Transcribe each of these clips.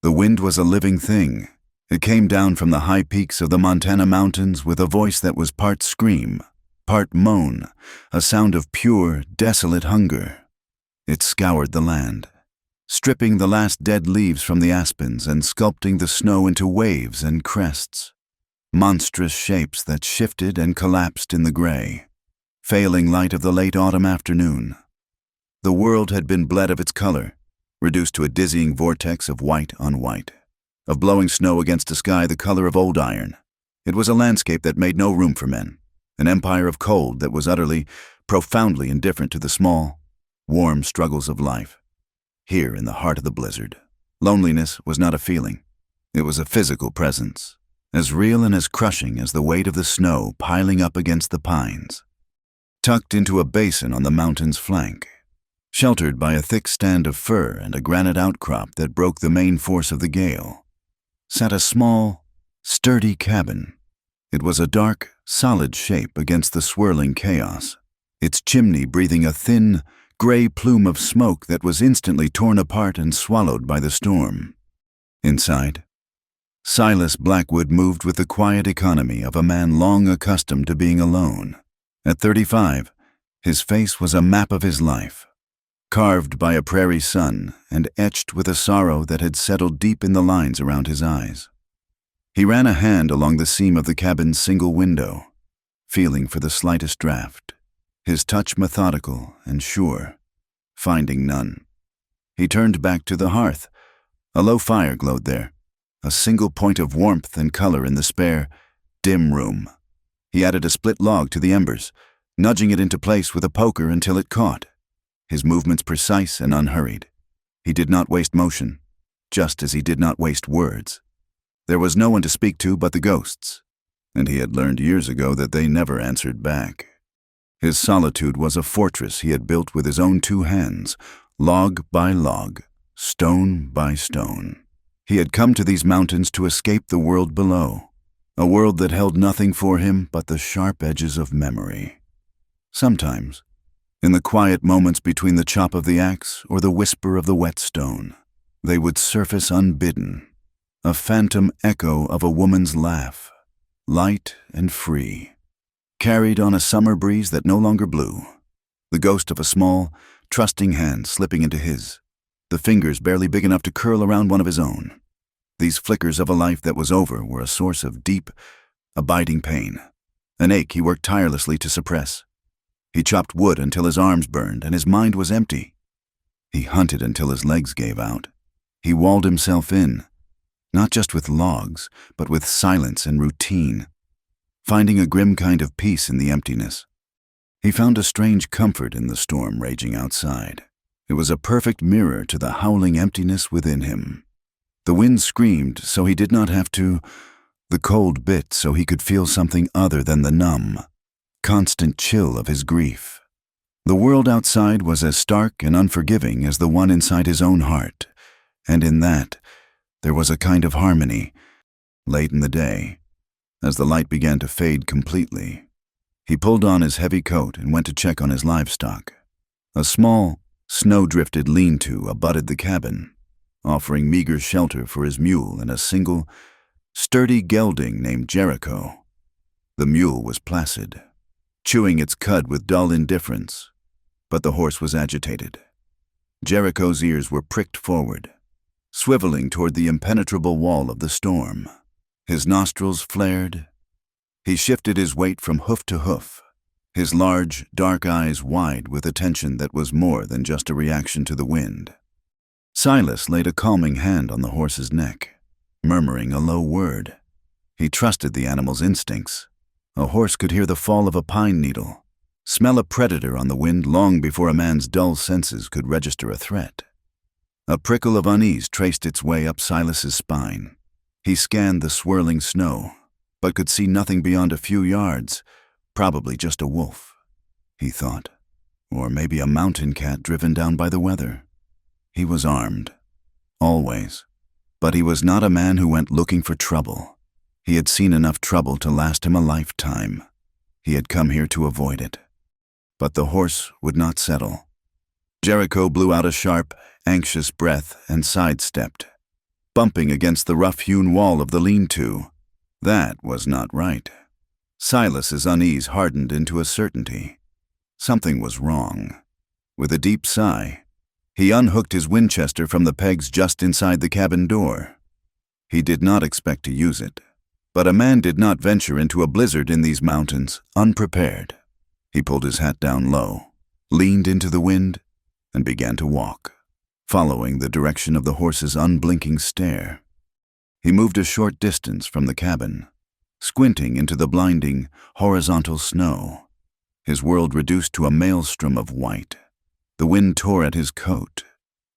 The wind was a living thing. It came down from the high peaks of the Montana mountains with a voice that was part scream, part moan, a sound of pure, desolate hunger. It scoured the land, stripping the last dead leaves from the aspens and sculpting the snow into waves and crests, monstrous shapes that shifted and collapsed in the gray, failing light of the late autumn afternoon. The world had been bled of its color, reduced to a dizzying vortex of white on white, of blowing snow against a sky the color of old iron. It was a landscape that made no room for men, an empire of cold that was utterly, profoundly indifferent to the small, warm struggles of life. Here in the heart of the blizzard, loneliness was not a feeling. It was a physical presence, as real and as crushing as the weight of the snow piling up against the pines. Tucked into a basin on the mountain's flank, sheltered by a thick stand of fir and a granite outcrop that broke the main force of the gale, sat a small, sturdy cabin. It was a dark, solid shape against the swirling chaos, its chimney breathing a thin, gray plume of smoke that was instantly torn apart and swallowed by the storm. Inside, Silas Blackwood moved with the quiet economy of a man long accustomed to being alone. At 35, his face was a map of his life, carved by a prairie sun and etched with a sorrow that had settled deep in the lines around his eyes. He ran a hand along the seam of the cabin's single window, feeling for the slightest draft, his touch methodical and sure, finding none. He turned back to the hearth. A low fire glowed there, a single point of warmth and color in the spare, dim room. He added a split log to the embers, nudging it into place with a poker until it caught, his movements precise and unhurried. He did not waste motion, just as he did not waste words. There was no one to speak to but the ghosts, and he had learned years ago that they never answered back. His solitude was a fortress he had built with his own two hands, log by log, stone by stone. He had come to these mountains to escape the world below, a world that held nothing for him but the sharp edges of memory. Sometimes, in the quiet moments between the chop of the axe or the whisper of the whetstone, they would surface unbidden, a phantom echo of a woman's laugh, light and free, carried on a summer breeze that no longer blew, the ghost of a small, trusting hand slipping into his, the fingers barely big enough to curl around one of his own. These flickers of a life that was over were a source of deep, abiding pain, an ache he worked tirelessly to suppress. He chopped wood until his arms burned and his mind was empty. He hunted until his legs gave out. He walled himself in, not just with logs, but with silence and routine, finding a grim kind of peace in the emptiness. He found a strange comfort in the storm raging outside. It was a perfect mirror to the howling emptiness within him. The wind screamed so he did not have to, the cold bit so he could feel something other than the numb, constant chill of his grief. The world outside was as stark and unforgiving as the one inside his own heart, and in that, there was a kind of harmony. Late in the day, as the light began to fade completely, he pulled on his heavy coat and went to check on his livestock. A small, snow-drifted lean-to abutted the cabin, offering meager shelter for his mule and a single, sturdy gelding named Jericho. The mule was placid, chewing its cud with dull indifference, but the horse was agitated. Jericho's ears were pricked forward, swiveling toward the impenetrable wall of the storm. His nostrils flared. He shifted his weight from hoof to hoof, his large, dark eyes wide with attention that was more than just a reaction to the wind. Silas laid a calming hand on the horse's neck, murmuring a low word. He trusted the animal's instincts. A horse could hear the fall of a pine needle, smell a predator on the wind long before a man's dull senses could register a threat. A prickle of unease traced its way up Silas's spine. He scanned the swirling snow, but could see nothing beyond a few yards, probably just a wolf, he thought, or maybe a mountain cat driven down by the weather. He was armed, always, but he was not a man who went looking for trouble. He had seen enough trouble to last him a lifetime. He had come here to avoid it. But the horse would not settle. Jericho blew out a sharp, anxious breath and sidestepped. bumping against the rough-hewn wall of the lean-to. That was not right. Silas's unease hardened into a certainty. Something was wrong. With a deep sigh, he unhooked his Winchester from the pegs just inside the cabin door. He did not expect to use it, but a man did not venture into a blizzard in these mountains unprepared. He pulled his hat down low, leaned into the wind, and began to walk, following the direction of the horse's unblinking stare. He moved a short distance from the cabin, squinting into the blinding, horizontal snow, his world reduced to a maelstrom of white. The wind tore at his coat,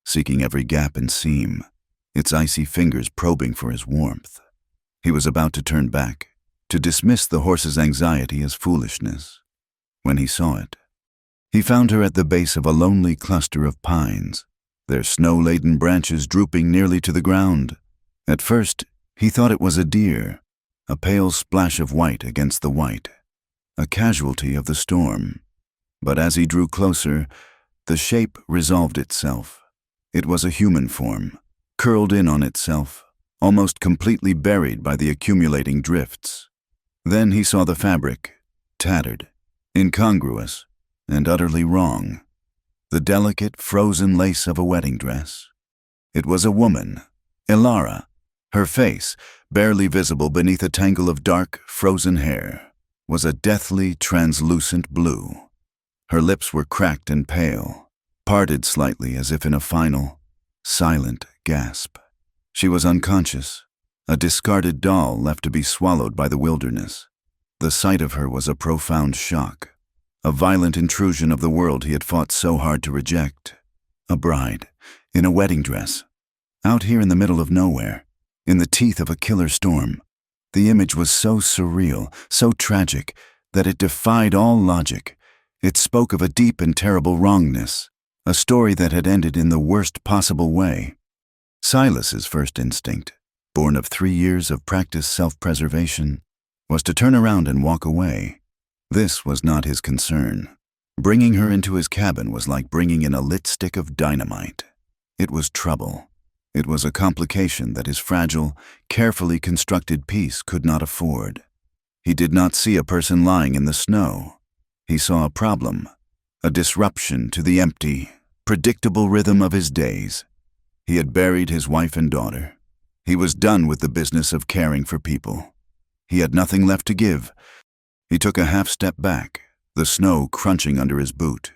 seeking every gap and seam, its icy fingers probing for his warmth. He was about to turn back, to dismiss the horse's anxiety as foolishness, when he saw it. He found her at the base of a lonely cluster of pines, their snow-laden branches drooping nearly to the ground. At first, he thought it was a deer, a pale splash of white against the white, a casualty of the storm. But as he drew closer, the shape resolved itself. It was a human form, curled in on itself, almost completely buried by the accumulating drifts. Then he saw the fabric, tattered, incongruous, and utterly wrong. The delicate, frozen lace of a wedding dress. It was a woman, Ilara. Her face, barely visible beneath a tangle of dark, frozen hair, was a deathly, translucent blue. Her lips were cracked and pale, parted slightly as if in a final, silent gasp. She was unconscious, a discarded doll left to be swallowed by the wilderness. The sight of her was a profound shock, a violent intrusion of the world he had fought so hard to reject. A bride, in a wedding dress, out here in the middle of nowhere, in the teeth of a killer storm. The image was so surreal, so tragic, that it defied all logic. It spoke of a deep and terrible wrongness, a story that had ended in the worst possible way. Silas's first instinct, born of 3 years of practiced self-preservation, was to turn around and walk away. This was not his concern. Bringing her into his cabin was like bringing in a lit stick of dynamite. It was trouble. It was a complication that his fragile, carefully constructed peace could not afford. He did not see a person lying in the snow. He saw a problem, a disruption to the empty, predictable rhythm of his days. He had buried his wife and daughter. He was done with the business of caring for people. He had nothing left to give. He took a half-step back, the snow crunching under his boot.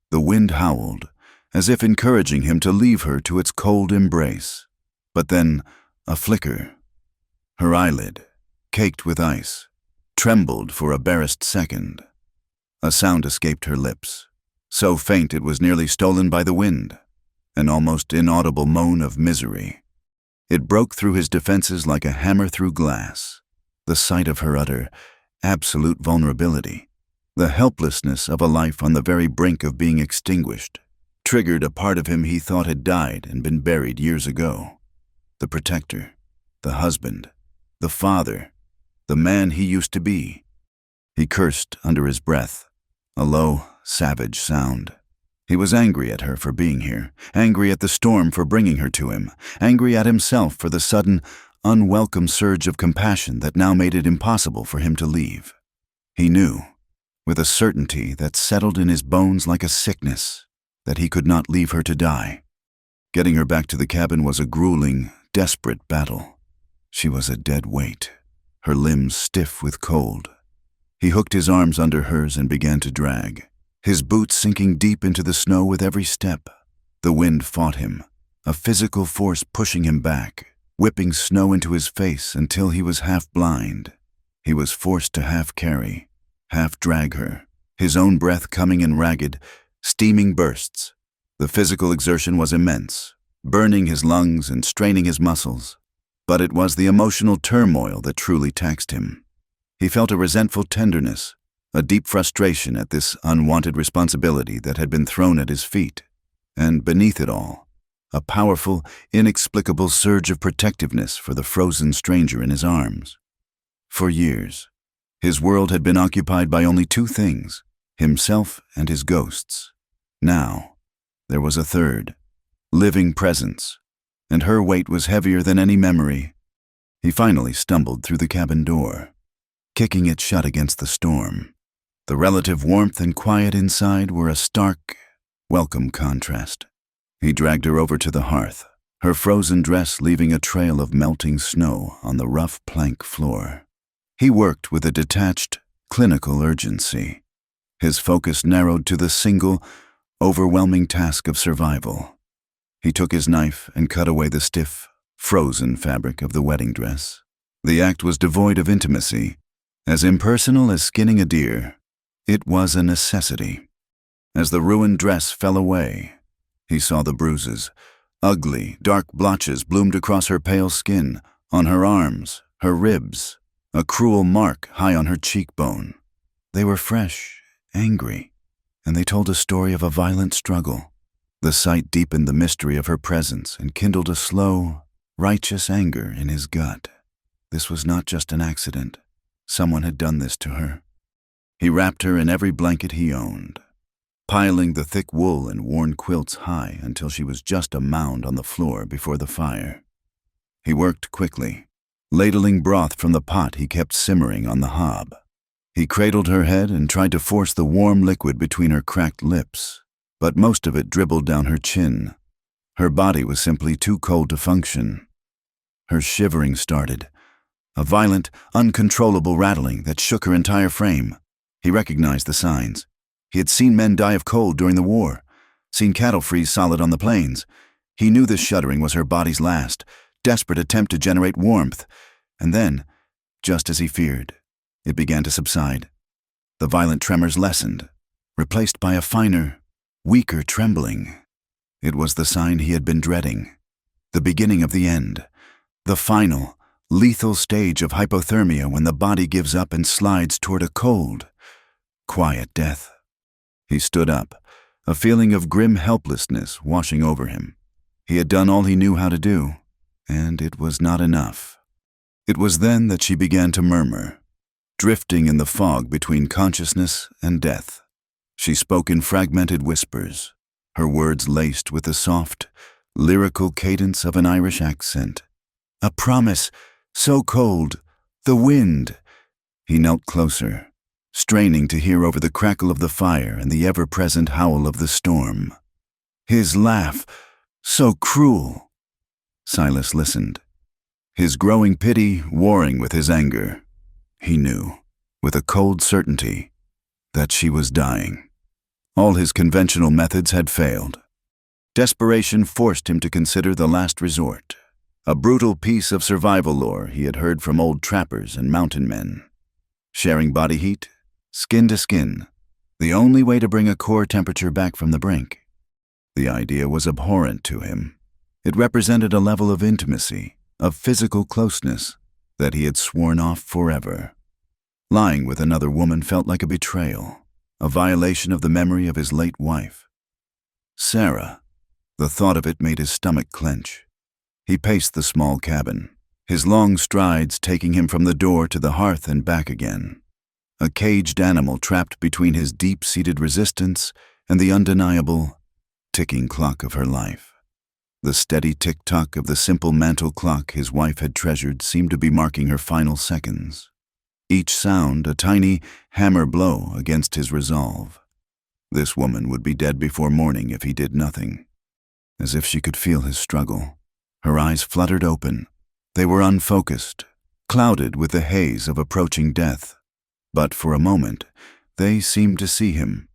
The wind howled, as if encouraging him to leave her to its cold embrace. But then, a flicker. Her eyelid, caked with ice, trembled for a barest second. A sound escaped her lips, so faint it was nearly stolen by the wind, an almost inaudible moan of misery. It broke through his defenses like a hammer through glass. The sight of her utter, absolute vulnerability, the helplessness of a life on the very brink of being extinguished, triggered a part of him he thought had died and been buried years ago. The protector, the husband, the father, the man he used to be. He cursed under his breath, a low, savage sound. He was angry at her for being here, angry at the storm for bringing her to him, angry at himself for the sudden, unwelcome surge of compassion that now made it impossible for him to leave. He knew, with a certainty that settled in his bones like a sickness, that he could not leave her to die. Getting her back to the cabin was a grueling, desperate battle. She was a dead weight, her limbs stiff with cold. He hooked his arms under hers and began to drag, his boots sinking deep into the snow with every step. The wind fought him, a physical force pushing him back, whipping snow into his face until he was half blind. He was forced to half carry, half drag her, his own breath coming in ragged, steaming bursts. The physical exertion was immense, burning his lungs and straining his muscles. But it was the emotional turmoil that truly taxed him. He felt a resentful tenderness, a deep frustration at this unwanted responsibility that had been thrown at his feet, and beneath it all, a powerful, inexplicable surge of protectiveness for the frozen stranger in his arms. For years, his world had been occupied by only 2 things, himself and his ghosts. Now, there was a third, living presence, and her weight was heavier than any memory. He finally stumbled through the cabin door, kicking it shut against the storm. The relative warmth and quiet inside were a stark, welcome contrast. He dragged her over to the hearth, her frozen dress leaving a trail of melting snow on the rough plank floor. He worked with a detached, clinical urgency. His focus narrowed to the single, overwhelming task of survival. He took his knife and cut away the stiff, frozen fabric of the wedding dress. The act was devoid of intimacy, as impersonal as skinning a deer. It was a necessity. As the ruined dress fell away, he saw the bruises. Ugly, dark blotches bloomed across her pale skin, on her arms, her ribs, a cruel mark high on her cheekbone. They were fresh, angry, and they told a story of a violent struggle. The sight deepened the mystery of her presence and kindled a slow, righteous anger in his gut. This was not just an accident. Someone had done this to her. He wrapped her in every blanket he owned, piling the thick wool and worn quilts high until she was just a mound on the floor before the fire. He worked quickly, ladling broth from the pot he kept simmering on the hob. He cradled her head and tried to force the warm liquid between her cracked lips, but most of it dribbled down her chin. Her body was simply too cold to function. Her shivering started, a violent, uncontrollable rattling that shook her entire frame. He recognized the signs. He had seen men die of cold during the war, seen cattle freeze solid on the plains. He knew this shuddering was her body's last, desperate attempt to generate warmth. And then, just as he feared, it began to subside. The violent tremors lessened, replaced by a finer, weaker trembling. It was the sign he had been dreading, the beginning of the end, the final, lethal stage of hypothermia when the body gives up and slides toward a cold, quiet death. He stood up, a feeling of grim helplessness washing over him. He had done all he knew how to do, and it was not enough. It was then that she began to murmur, drifting in the fog between consciousness and death. She spoke in fragmented whispers, her words laced with the soft, lyrical cadence of an Irish accent. A promise, so cold, the wind. He knelt closer, straining to hear over the crackle of the fire and the ever-present howl of the storm. His laugh, so cruel. Silas listened, his growing pity warring with his anger. He knew, with a cold certainty, that she was dying. All his conventional methods had failed. Desperation forced him to consider the last resort, a brutal piece of survival lore he had heard from old trappers and mountain men. Sharing body heat, skin to skin, the only way to bring a core temperature back from the brink. The idea was abhorrent to him. It represented a level of intimacy, of physical closeness, that he had sworn off forever. Lying with another woman felt like a betrayal, a violation of the memory of his late wife. Sarah, the thought of it made his stomach clench. He paced the small cabin, his long strides taking him from the door to the hearth and back again. A caged animal trapped between his deep-seated resistance and the undeniable ticking clock of her life. The steady tick-tock of the simple mantel clock his wife had treasured seemed to be marking her final seconds. Each sound a tiny hammer blow against his resolve. This woman would be dead before morning if he did nothing. As if she could feel his struggle, her eyes fluttered open. They were unfocused, clouded with the haze of approaching death. But for a moment, they seemed to see him.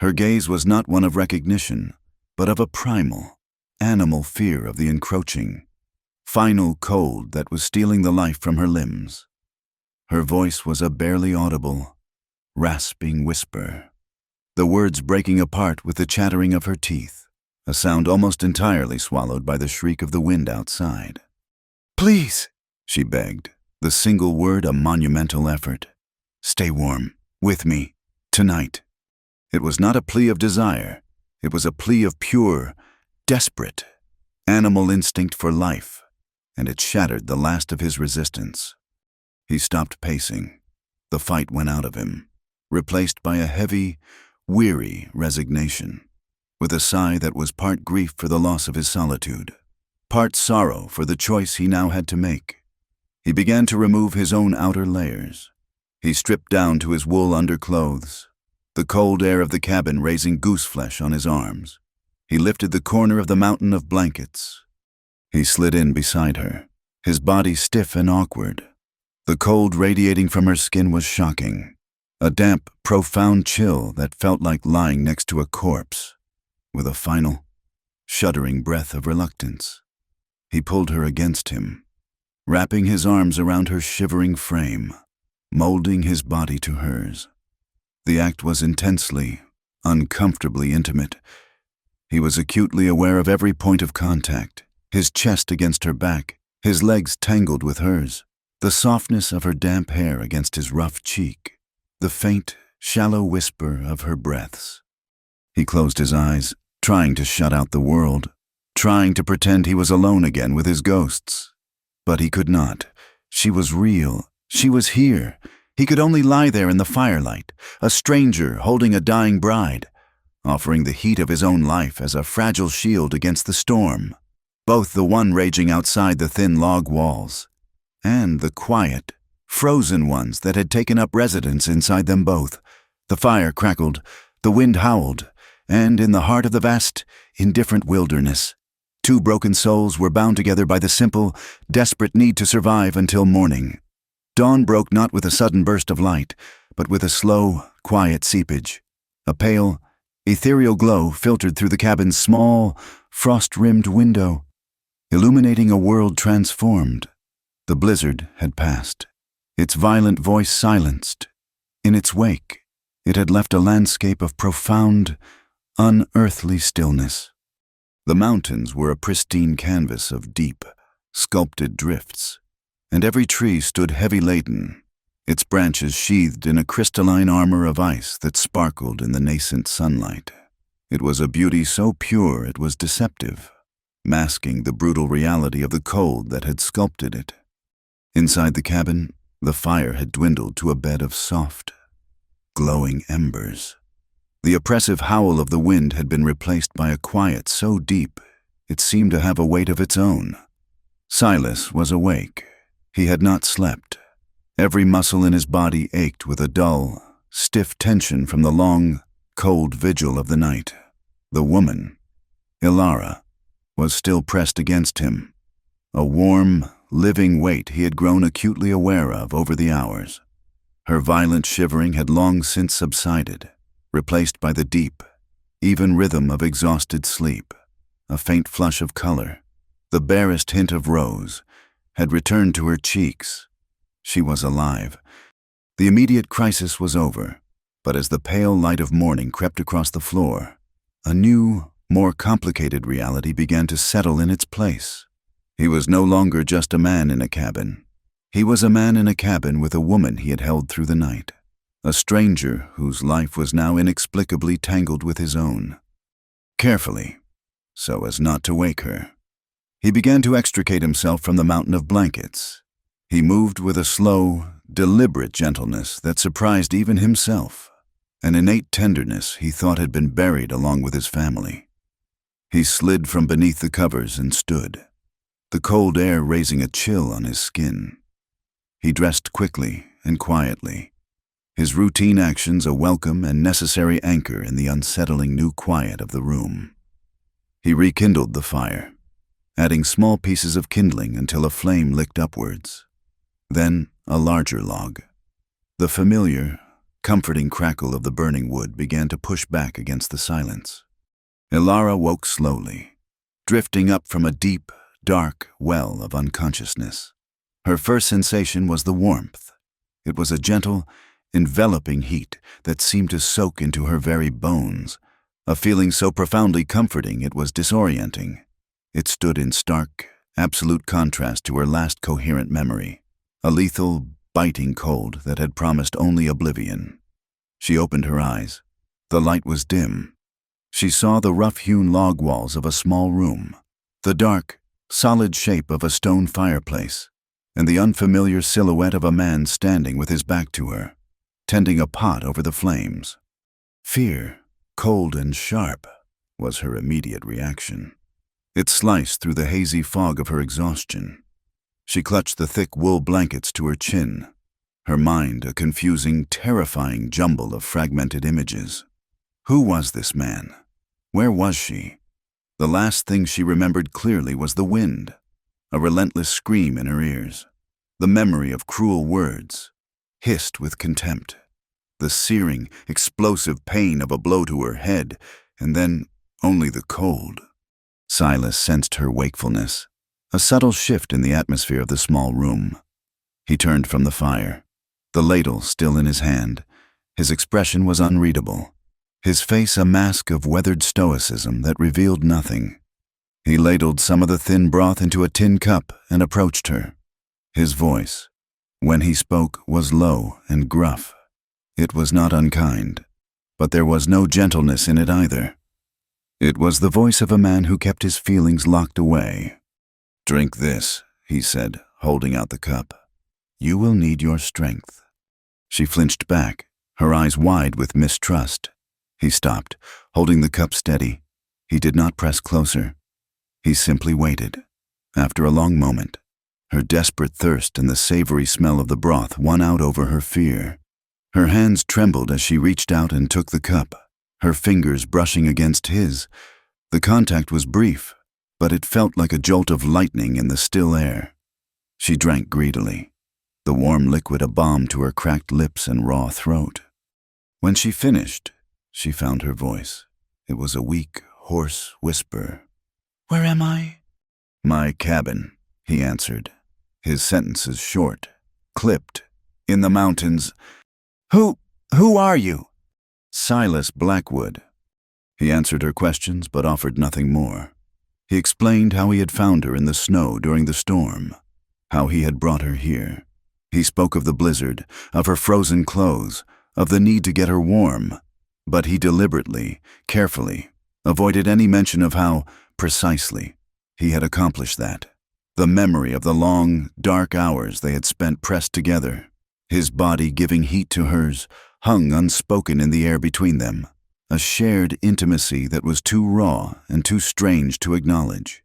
Her gaze was not one of recognition, but of a primal, animal fear of the encroaching, final cold that was stealing the life from her limbs. Her voice was a barely audible, rasping whisper, the words breaking apart with the chattering of her teeth, a sound almost entirely swallowed by the shriek of the wind outside. "Please," she begged, the single word a monumental effort. "Stay warm, with me, tonight." It was not a plea of desire. It was a plea of pure, desperate, animal instinct for life, and it shattered the last of his resistance. He stopped pacing. The fight went out of him, replaced by a heavy, weary resignation, with a sigh that was part grief for the loss of his solitude, part sorrow for the choice he now had to make. He began to remove his own outer layers. He stripped down to his wool underclothes, the cold air of the cabin raising goose flesh on his arms. He lifted the corner of the mountain of blankets. He slid in beside her, his body stiff and awkward. The cold radiating from her skin was shocking, a damp, profound chill that felt like lying next to a corpse, with a final, shuddering breath of reluctance. He pulled her against him, wrapping his arms around her shivering frame, molding his body to hers. The act was intensely, uncomfortably intimate. He was acutely aware of every point of contact, his chest against her back, his legs tangled with hers, the softness of her damp hair against his rough cheek, the faint, shallow whisper of her breaths. He closed his eyes, trying to shut out the world, trying to pretend he was alone again with his ghosts. But he could not. She was real. She was here. He could only lie there in the firelight, a stranger holding a dying bride, offering the heat of his own life as a fragile shield against the storm, both the one raging outside the thin log walls, and the quiet, frozen ones that had taken up residence inside them both. The fire crackled, the wind howled, and in the heart of the vast, indifferent wilderness, two broken souls were bound together by the simple, desperate need to survive until morning. Dawn broke not with a sudden burst of light, but with a slow, quiet seepage. A pale, ethereal glow filtered through the cabin's small, frost-rimmed window, illuminating a world transformed. The blizzard had passed, its violent voice silenced. In its wake, it had left a landscape of profound, unearthly stillness. The mountains were a pristine canvas of deep, sculpted drifts, and every tree stood heavy-laden, its branches sheathed in a crystalline armor of ice that sparkled in the nascent sunlight. It was a beauty so pure it was deceptive, masking the brutal reality of the cold that had sculpted it. Inside the cabin, the fire had dwindled to a bed of soft, glowing embers. The oppressive howl of the wind had been replaced by a quiet so deep it seemed to have a weight of its own. Silas was awake. He had not slept. Every muscle in his body ached with a dull, stiff tension from the long, cold vigil of the night. The woman, Ilara, was still pressed against him, a warm, living weight he had grown acutely aware of over the hours. Her violent shivering had long since subsided, replaced by the deep, even rhythm of exhausted sleep. A faint flush of color, the barest hint of rose, had returned to her cheeks. She was alive. The immediate crisis was over, but as the pale light of morning crept across the floor, a new, more complicated reality began to settle in its place. He was no longer just a man in a cabin. He was a man in a cabin with a woman he had held through the night, a stranger whose life was now inexplicably tangled with his own. Carefully, so as not to wake her, he began to extricate himself from the mountain of blankets. He moved with a slow, deliberate gentleness that surprised even himself, an innate tenderness he thought had been buried along with his family. He slid from beneath the covers and stood, the cold air raising a chill on his skin. He dressed quickly and quietly, his routine actions a welcome and necessary anchor in the unsettling new quiet of the room. He rekindled the fire, adding small pieces of kindling until a flame licked upwards. Then a larger log. The familiar, comforting crackle of the burning wood began to push back against the silence. Ilara woke slowly, drifting up from a deep, dark well of unconsciousness. Her first sensation was the warmth. It was a gentle, enveloping heat that seemed to soak into her very bones, a feeling so profoundly comforting it was disorienting. It stood in stark, absolute contrast to her last coherent memory, a lethal, biting cold that had promised only oblivion. She opened her eyes. The light was dim. She saw the rough-hewn log walls of a small room, the dark, solid shape of a stone fireplace, and the unfamiliar silhouette of a man standing with his back to her, tending a pot over the flames. Fear, cold and sharp, was her immediate reaction. It sliced through the hazy fog of her exhaustion. She clutched the thick wool blankets to her chin, her mind a confusing, terrifying jumble of fragmented images. Who was this man? Where was she? The last thing she remembered clearly was the wind, a relentless scream in her ears, the memory of cruel words, hissed with contempt, the searing, explosive pain of a blow to her head, and then only the cold. Silas sensed her wakefulness, a subtle shift in the atmosphere of the small room. He turned from the fire, the ladle still in his hand. His expression was unreadable, his face a mask of weathered stoicism that revealed nothing. He ladled some of the thin broth into a tin cup and approached her. His voice, when he spoke, was low and gruff. It was not unkind, but there was no gentleness in it either. It was the voice of a man who kept his feelings locked away. "Drink this," he said, holding out the cup. "You will need your strength." She flinched back, her eyes wide with mistrust. He stopped, holding the cup steady. He did not press closer. He simply waited. After a long moment, her desperate thirst and the savory smell of the broth won out over her fear. Her hands trembled as she reached out and took the cup, her fingers brushing against his. The contact was brief, but it felt like a jolt of lightning in the still air. She drank greedily, the warm liquid a balm to her cracked lips and raw throat. When she finished, she found her voice. It was a weak, hoarse whisper. "Where am I?" "My cabin," he answered, his sentences short, clipped. "In the mountains." Who are you?" "Silas Blackwood." He answered her questions but offered nothing more. He explained how he had found her in the snow during the storm, how he had brought her here. He spoke of the blizzard, of her frozen clothes, of the need to get her warm, but he deliberately, carefully, avoided any mention of how, precisely, he had accomplished that. The memory of the long, dark hours they had spent pressed together, his body giving heat to hers, hung unspoken in the air between them, a shared intimacy that was too raw and too strange to acknowledge.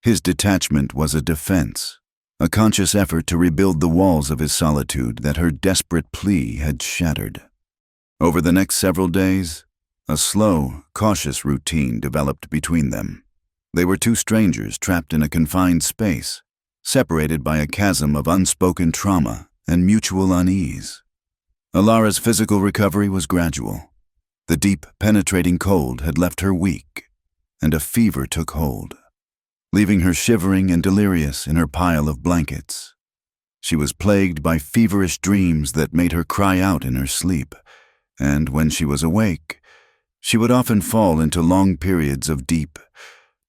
His detachment was a defense, a conscious effort to rebuild the walls of his solitude that her desperate plea had shattered. Over the next several days, a slow, cautious routine developed between them. They were two strangers trapped in a confined space, separated by a chasm of unspoken trauma and mutual unease. Alara's physical recovery was gradual. The deep, penetrating cold had left her weak, and a fever took hold, leaving her shivering and delirious in her pile of blankets. She was plagued by feverish dreams that made her cry out in her sleep, and when she was awake, she would often fall into long periods of deep,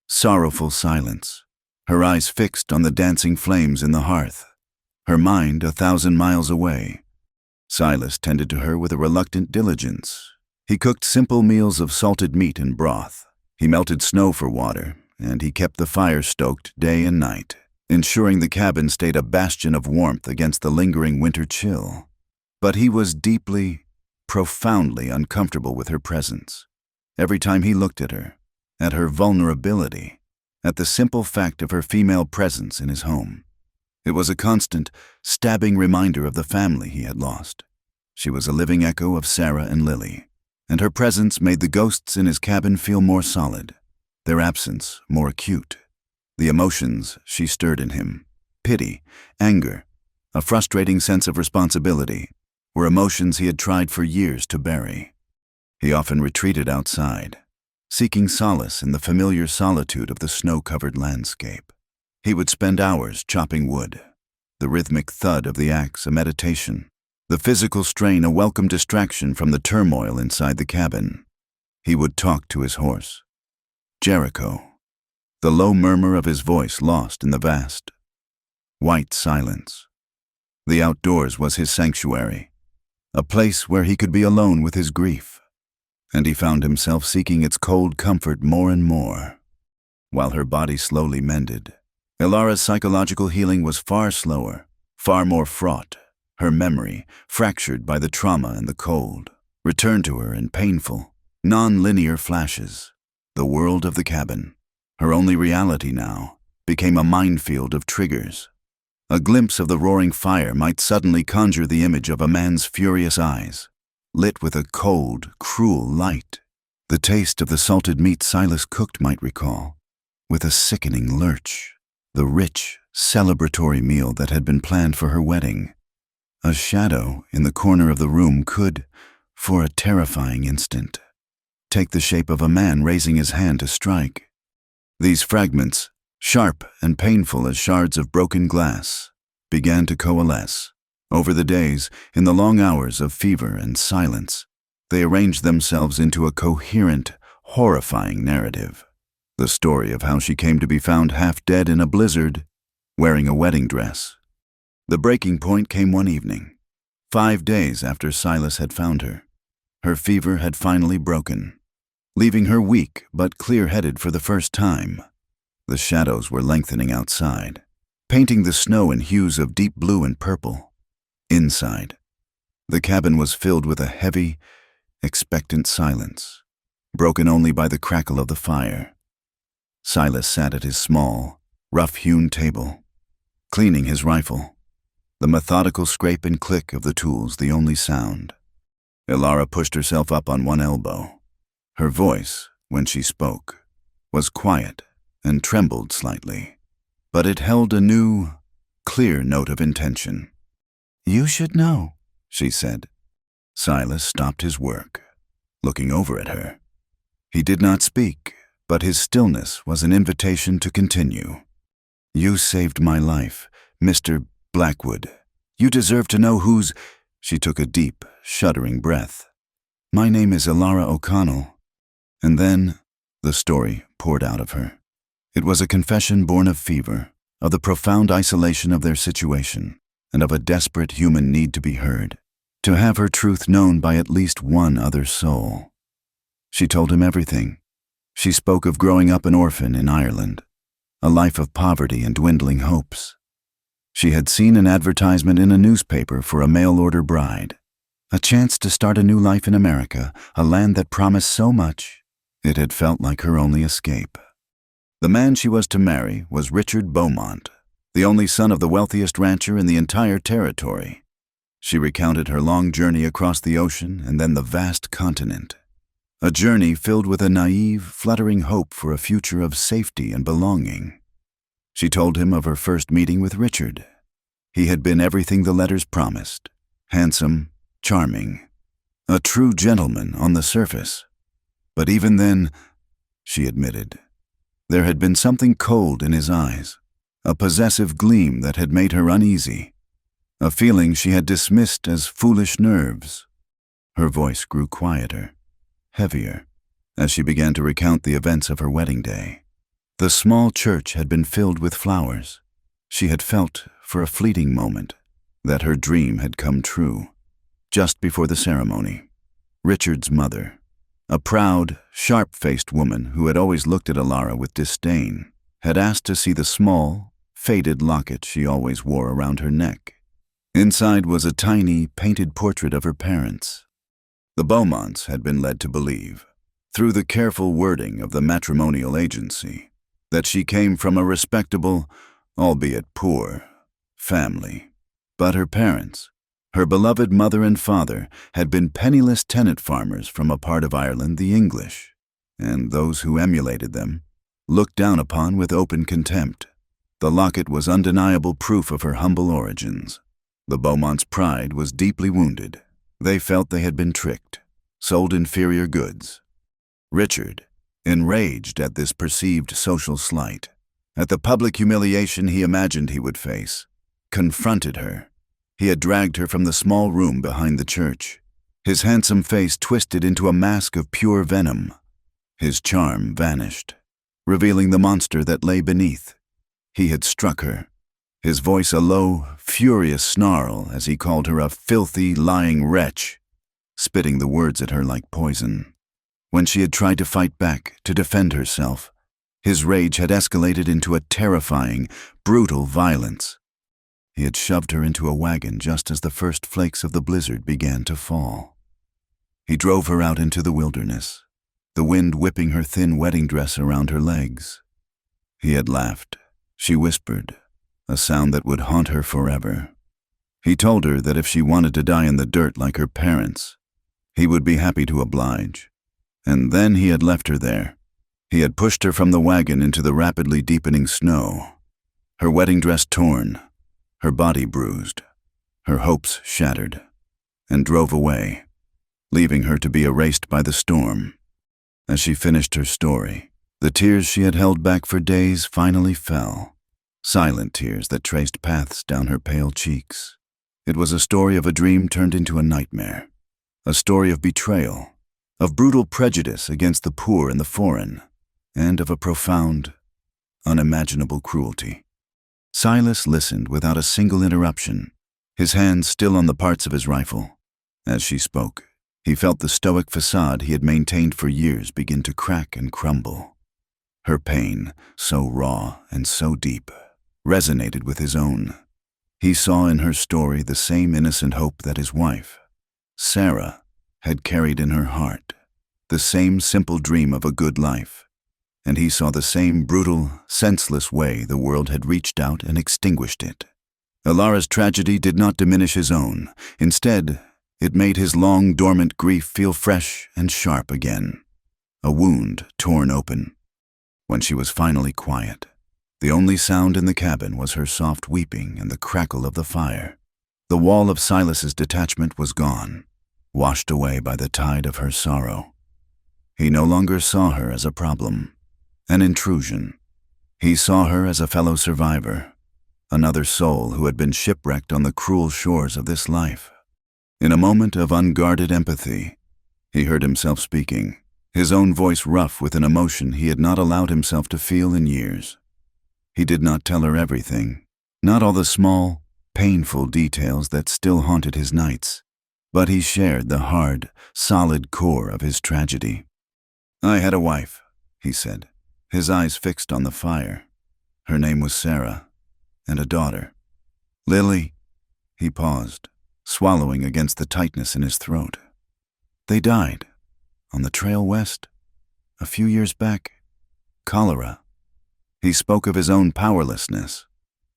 sorrowful silence, her eyes fixed on the dancing flames in the hearth, her mind 1,000 miles away. Silas tended to her with a reluctant diligence. He cooked simple meals of salted meat and broth. He melted snow for water, and he kept the fire stoked day and night, ensuring the cabin stayed a bastion of warmth against the lingering winter chill. But he was deeply, profoundly uncomfortable with her presence. Every time he looked at her vulnerability, at the simple fact of her female presence in his home. It was a constant, stabbing reminder of the family he had lost. She was a living echo of Sarah and Lily, and her presence made the ghosts in his cabin feel more solid, their absence more acute. The emotions she stirred in him, pity, anger, a frustrating sense of responsibility, were emotions he had tried for years to bury. He often retreated outside, seeking solace in the familiar solitude of the snow-covered landscape. He would spend hours chopping wood, the rhythmic thud of the axe a meditation, the physical strain a welcome distraction from the turmoil inside the cabin. He would talk to his horse, Jericho, the low murmur of his voice lost in the vast, white silence. The outdoors was his sanctuary, a place where he could be alone with his grief, and he found himself seeking its cold comfort more and more. While her body slowly mended, Ilara's psychological healing was far slower, far more fraught. Her memory, fractured by the trauma and the cold, returned to her in painful, non-linear flashes. The world of the cabin, Her only reality now became a minefield of triggers. A glimpse of the roaring fire might suddenly conjure the image of a man's furious eyes, lit with a cold, cruel light. The taste of the salted meat Silas cooked might recall, with a sickening lurch, the rich, celebratory meal that had been planned for her wedding. A shadow in the corner of the room could, for a terrifying instant, take the shape of a man raising his hand to strike. These fragments, sharp and painful as shards of broken glass, began to coalesce. Over the days, in the long hours of fever and silence, they arranged themselves into a coherent, horrifying narrative. The story of how she came to be found half dead in a blizzard, wearing a wedding dress. The breaking point came one evening, 5 days after Silas had found her. Her fever had finally broken, leaving her weak but clear-headed for the first time. The shadows were lengthening outside, painting the snow in hues of deep blue and purple. Inside, the cabin was filled with a heavy, expectant silence, broken only by the crackle of the fire. Silas sat at his small, rough-hewn table, cleaning his rifle, the methodical scrape and click of the tools the only sound. Ilara pushed herself up on one elbow. Her voice, when she spoke, was quiet and trembled slightly, but it held a new, clear note of intention. "You should know," she said. Silas stopped his work, looking over at her. He did not speak, but his stillness was an invitation to continue. "You saved my life, Mr. Blackwood. You deserve to know whose—" She took a deep, shuddering breath. "My name is Ilara O'Connell." And then the story poured out of her. It was a confession born of fever, of the profound isolation of their situation, and of a desperate human need to be heard, to have her truth known by at least one other soul. She told him everything. She spoke of growing up an orphan in Ireland, a life of poverty and dwindling hopes. She had seen an advertisement in a newspaper for a mail-order bride, a chance to start a new life in America, a land that promised so much. It had felt like her only escape. The man she was to marry was Richard Beaumont, the only son of the wealthiest rancher in the entire territory. She recounted her long journey across the ocean and then the vast continent. A journey filled with a naive, fluttering hope for a future of safety and belonging. She told him of her first meeting with Richard. He had been everything the letters promised: handsome, charming, a true gentleman on the surface. But even then, she admitted, there had been something cold in his eyes, a possessive gleam that had made her uneasy, a feeling she had dismissed as foolish nerves. Her voice grew quieter, heavier, as she began to recount the events of her wedding day. The small church had been filled with flowers. She had felt, for a fleeting moment, that her dream had come true. Just before the ceremony, Richard's mother, a proud, sharp-faced woman who had always looked at Ilara with disdain, had asked to see the small, faded locket she always wore around her neck. Inside was a tiny, painted portrait of her parents. The Beaumonts had been led to believe, through the careful wording of the matrimonial agency, that she came from a respectable, albeit poor, family. But her parents, her beloved mother and father, had been penniless tenant farmers from a part of Ireland, the English, and those who emulated them looked down upon with open contempt. The locket was undeniable proof of her humble origins. The Beaumonts' pride was deeply wounded. They felt they had been tricked, sold inferior goods. Richard, enraged at this perceived social slight, at the public humiliation he imagined he would face, confronted her. He had dragged her from the small room behind the church, his handsome face twisted into a mask of pure venom. His charm vanished, revealing the monster that lay beneath. He had struck her, his voice a low, furious snarl as he called her a filthy, lying wretch, spitting the words at her like poison. When she had tried to fight back, to defend herself, his rage had escalated into a terrifying, brutal violence. He had shoved her into a wagon just as the first flakes of the blizzard began to fall. He drove her out into the wilderness, the wind whipping her thin wedding dress around her legs. He had laughed. She whispered, a sound that would haunt her forever. He told her that if she wanted to die in the dirt like her parents, he would be happy to oblige. And then he had left her there. He had pushed her from the wagon into the rapidly deepening snow, her wedding dress torn, her body bruised, her hopes shattered, and drove away, leaving her to be erased by the storm. As she finished her story, the tears she had held back for days finally fell, silent tears that traced paths down her pale cheeks. It was a story of a dream turned into a nightmare, a story of betrayal, of brutal prejudice against the poor and the foreign, and of a profound, unimaginable cruelty. Silas listened without a single interruption, his hands still on the parts of his rifle. As she spoke, he felt the stoic facade he had maintained for years begin to crack and crumble. Her pain, so raw and so deep, resonated with his own. He saw in her story the same innocent hope that his wife, Sarah, had carried in her heart, the same simple dream of a good life. And he saw the same brutal, senseless way the world had reached out and extinguished it. Ilara's tragedy did not diminish his own. Instead, it made his long dormant grief feel fresh and sharp again, a wound torn open. When she was finally quiet, the only sound in the cabin was her soft weeping and the crackle of the fire. The wall of Silas's detachment was gone, washed away by the tide of her sorrow. He no longer saw her as a problem, an intrusion. He saw her as a fellow survivor, another soul who had been shipwrecked on the cruel shores of this life. In a moment of unguarded empathy, he heard himself speaking, his own voice rough with an emotion he had not allowed himself to feel in years. He did not tell her everything, not all the small, painful details that still haunted his nights, but he shared the hard, solid core of his tragedy. "I had a wife," he said, his eyes fixed on the fire. Her name was Sarah, and a daughter. "Lily," he paused, swallowing against the tightness in his throat. "They died, on the trail west, a few years back. Cholera." He spoke of his own powerlessness,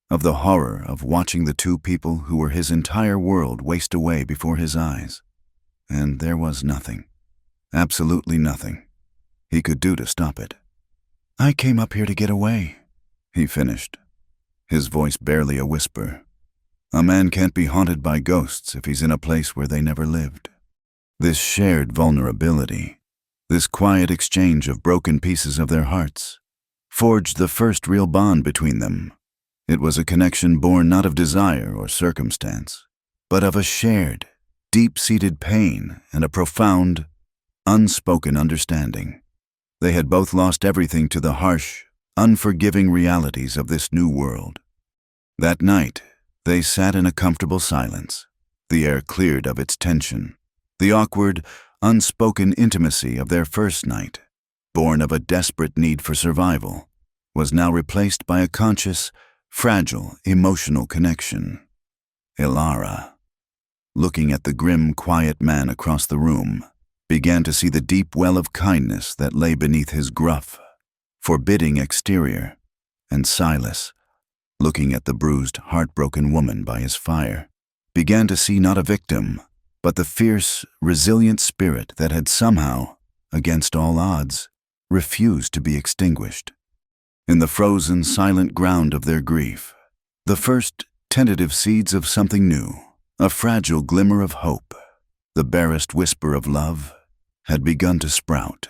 of the horror of watching the two people who were his entire world waste away before his eyes. And there was nothing, absolutely nothing, he could do to stop it. "I came up here to get away," he finished, his voice barely a whisper. A man can't be haunted by ghosts if he's in a place where they never lived. This shared vulnerability, this quiet exchange of broken pieces of their hearts, forged the first real bond between them. It was a connection born not of desire or circumstance, but of a shared, deep-seated pain and a profound, unspoken understanding. They had both lost everything to the harsh, unforgiving realities of this new world. That night, they sat in a comfortable silence, the air cleared of its tension. The awkward, unspoken intimacy of their first night, born of a desperate need for survival, was now replaced by a conscious, fragile, emotional connection. Ilara, looking at the grim, quiet man across the room, began to see the deep well of kindness that lay beneath his gruff, forbidding exterior, and Silas, looking at the bruised, heartbroken woman by his fire, began to see not a victim, but the fierce, resilient spirit that had somehow, against all odds, refused to be extinguished. In the frozen, silent ground of their grief, the first tentative seeds of something new, a fragile glimmer of hope, the barest whisper of love, had begun to sprout.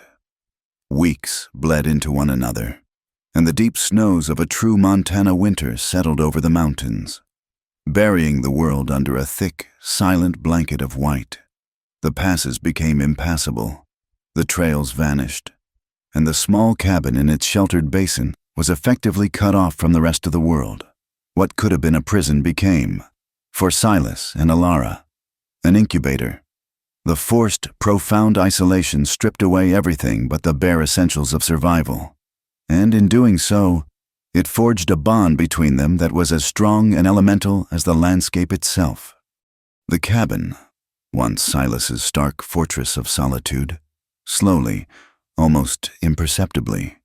Weeks bled into one another, and the deep snows of a true Montana winter settled over the mountains, burying the world under a thick, silent blanket of white. The passes became impassable, the trails vanished, and the small cabin in its sheltered basin was effectively cut off from the rest of the world. What could have been a prison became, for Silas and Ilara, an incubator. The forced, profound isolation stripped away everything but the bare essentials of survival, and in doing so, it forged a bond between them that was as strong and elemental as the landscape itself. The cabin, once Silas's stark fortress of solitude, slowly, almost imperceptibly,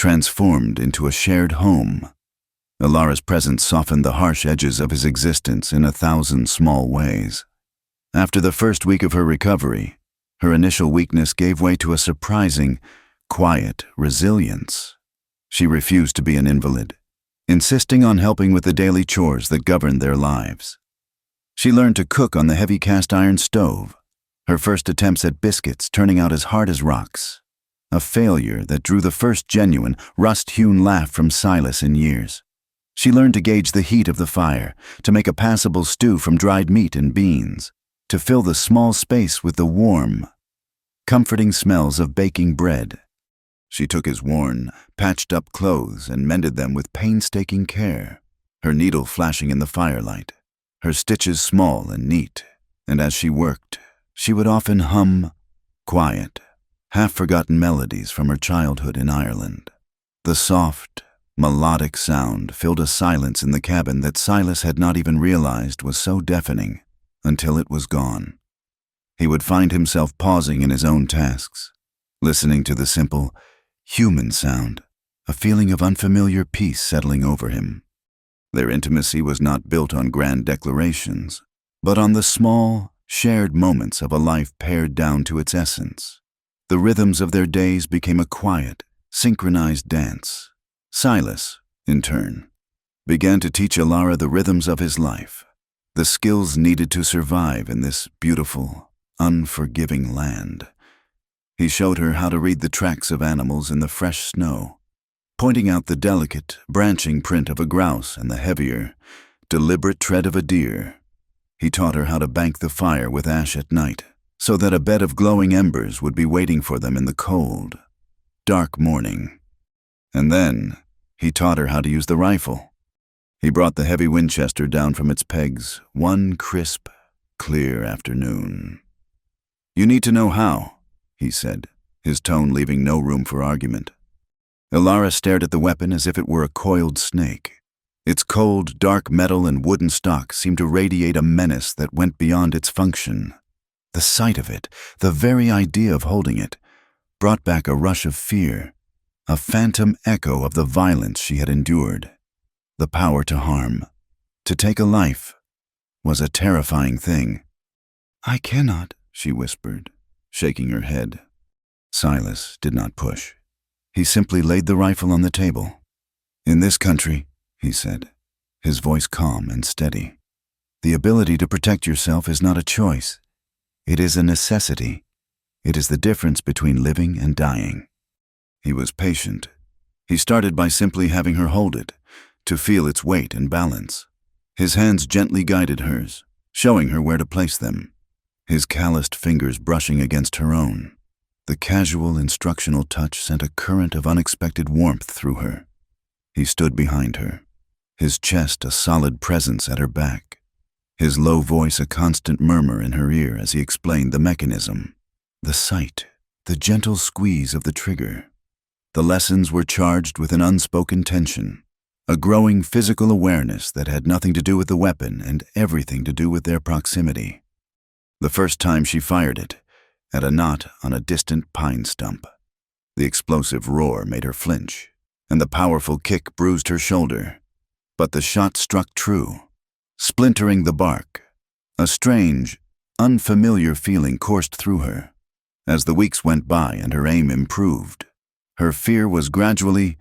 transformed into a shared home. Ilara's presence softened the harsh edges of his existence in 1,000 small ways. After the first week of her recovery, her initial weakness gave way to a surprising, quiet resilience. She refused to be an invalid, insisting on helping with the daily chores that governed their lives. She learned to cook on the heavy cast-iron stove, her first attempts at biscuits turning out as hard as rocks, a failure that drew the first genuine, rust-hewn laugh from Silas in years. She learned to gauge the heat of the fire, to make a passable stew from dried meat and beans, to fill the small space with the warm, comforting smells of baking bread. She took his worn, patched-up clothes and mended them with painstaking care, her needle flashing in the firelight, her stitches small and neat, and as she worked, she would often hum quiet, half-forgotten melodies from her childhood in Ireland. The soft, melodic sound filled a silence in the cabin that Silas had not even realized was so deafening until it was gone. He would find himself pausing in his own tasks, listening to the simple, human sound, a feeling of unfamiliar peace settling over him. Their intimacy was not built on grand declarations, but on the small, shared moments of a life pared down to its essence. The rhythms of their days became a quiet, synchronized dance. Silas, in turn, began to teach Ilara the rhythms of his life, the skills needed to survive in this beautiful, unforgiving land. He showed her how to read the tracks of animals in the fresh snow, pointing out the delicate, branching print of a grouse and the heavier, deliberate tread of a deer. He taught her how to bank the fire with ash at night, so that a bed of glowing embers would be waiting for them in the cold, dark morning. And then, he taught her how to use the rifle. He brought the heavy Winchester down from its pegs one crisp, clear afternoon. "You need to know how," he said, his tone leaving no room for argument. Ilara stared at the weapon as if it were a coiled snake. Its cold, dark metal and wooden stock seemed to radiate a menace that went beyond its function. The sight of it, the very idea of holding it, brought back a rush of fear, a phantom echo of the violence she had endured. The power to harm, to take a life, was a terrifying thing. "I cannot," she whispered, shaking her head. Silas did not push. He simply laid the rifle on the table. "In this country," he said, his voice calm and steady, "the ability to protect yourself is not a choice. It is a necessity. It is the difference between living and dying." He was patient. He started by simply having her hold it, to feel its weight and balance. His hands gently guided hers, showing her where to place them, his calloused fingers brushing against her own. The casual, instructional touch sent a current of unexpected warmth through her. He stood behind her, his chest a solid presence at her back, his low voice a constant murmur in her ear as he explained the mechanism, the sight, the gentle squeeze of the trigger. The lessons were charged with an unspoken tension, a growing physical awareness that had nothing to do with the weapon and everything to do with their proximity. The first time she fired it, at a knot on a distant pine stump. The explosive roar made her flinch, and the powerful kick bruised her shoulder. But the shot struck true, splintering the bark. A strange, unfamiliar feeling coursed through her. As the weeks went by and her aim improved, her fear was gradually,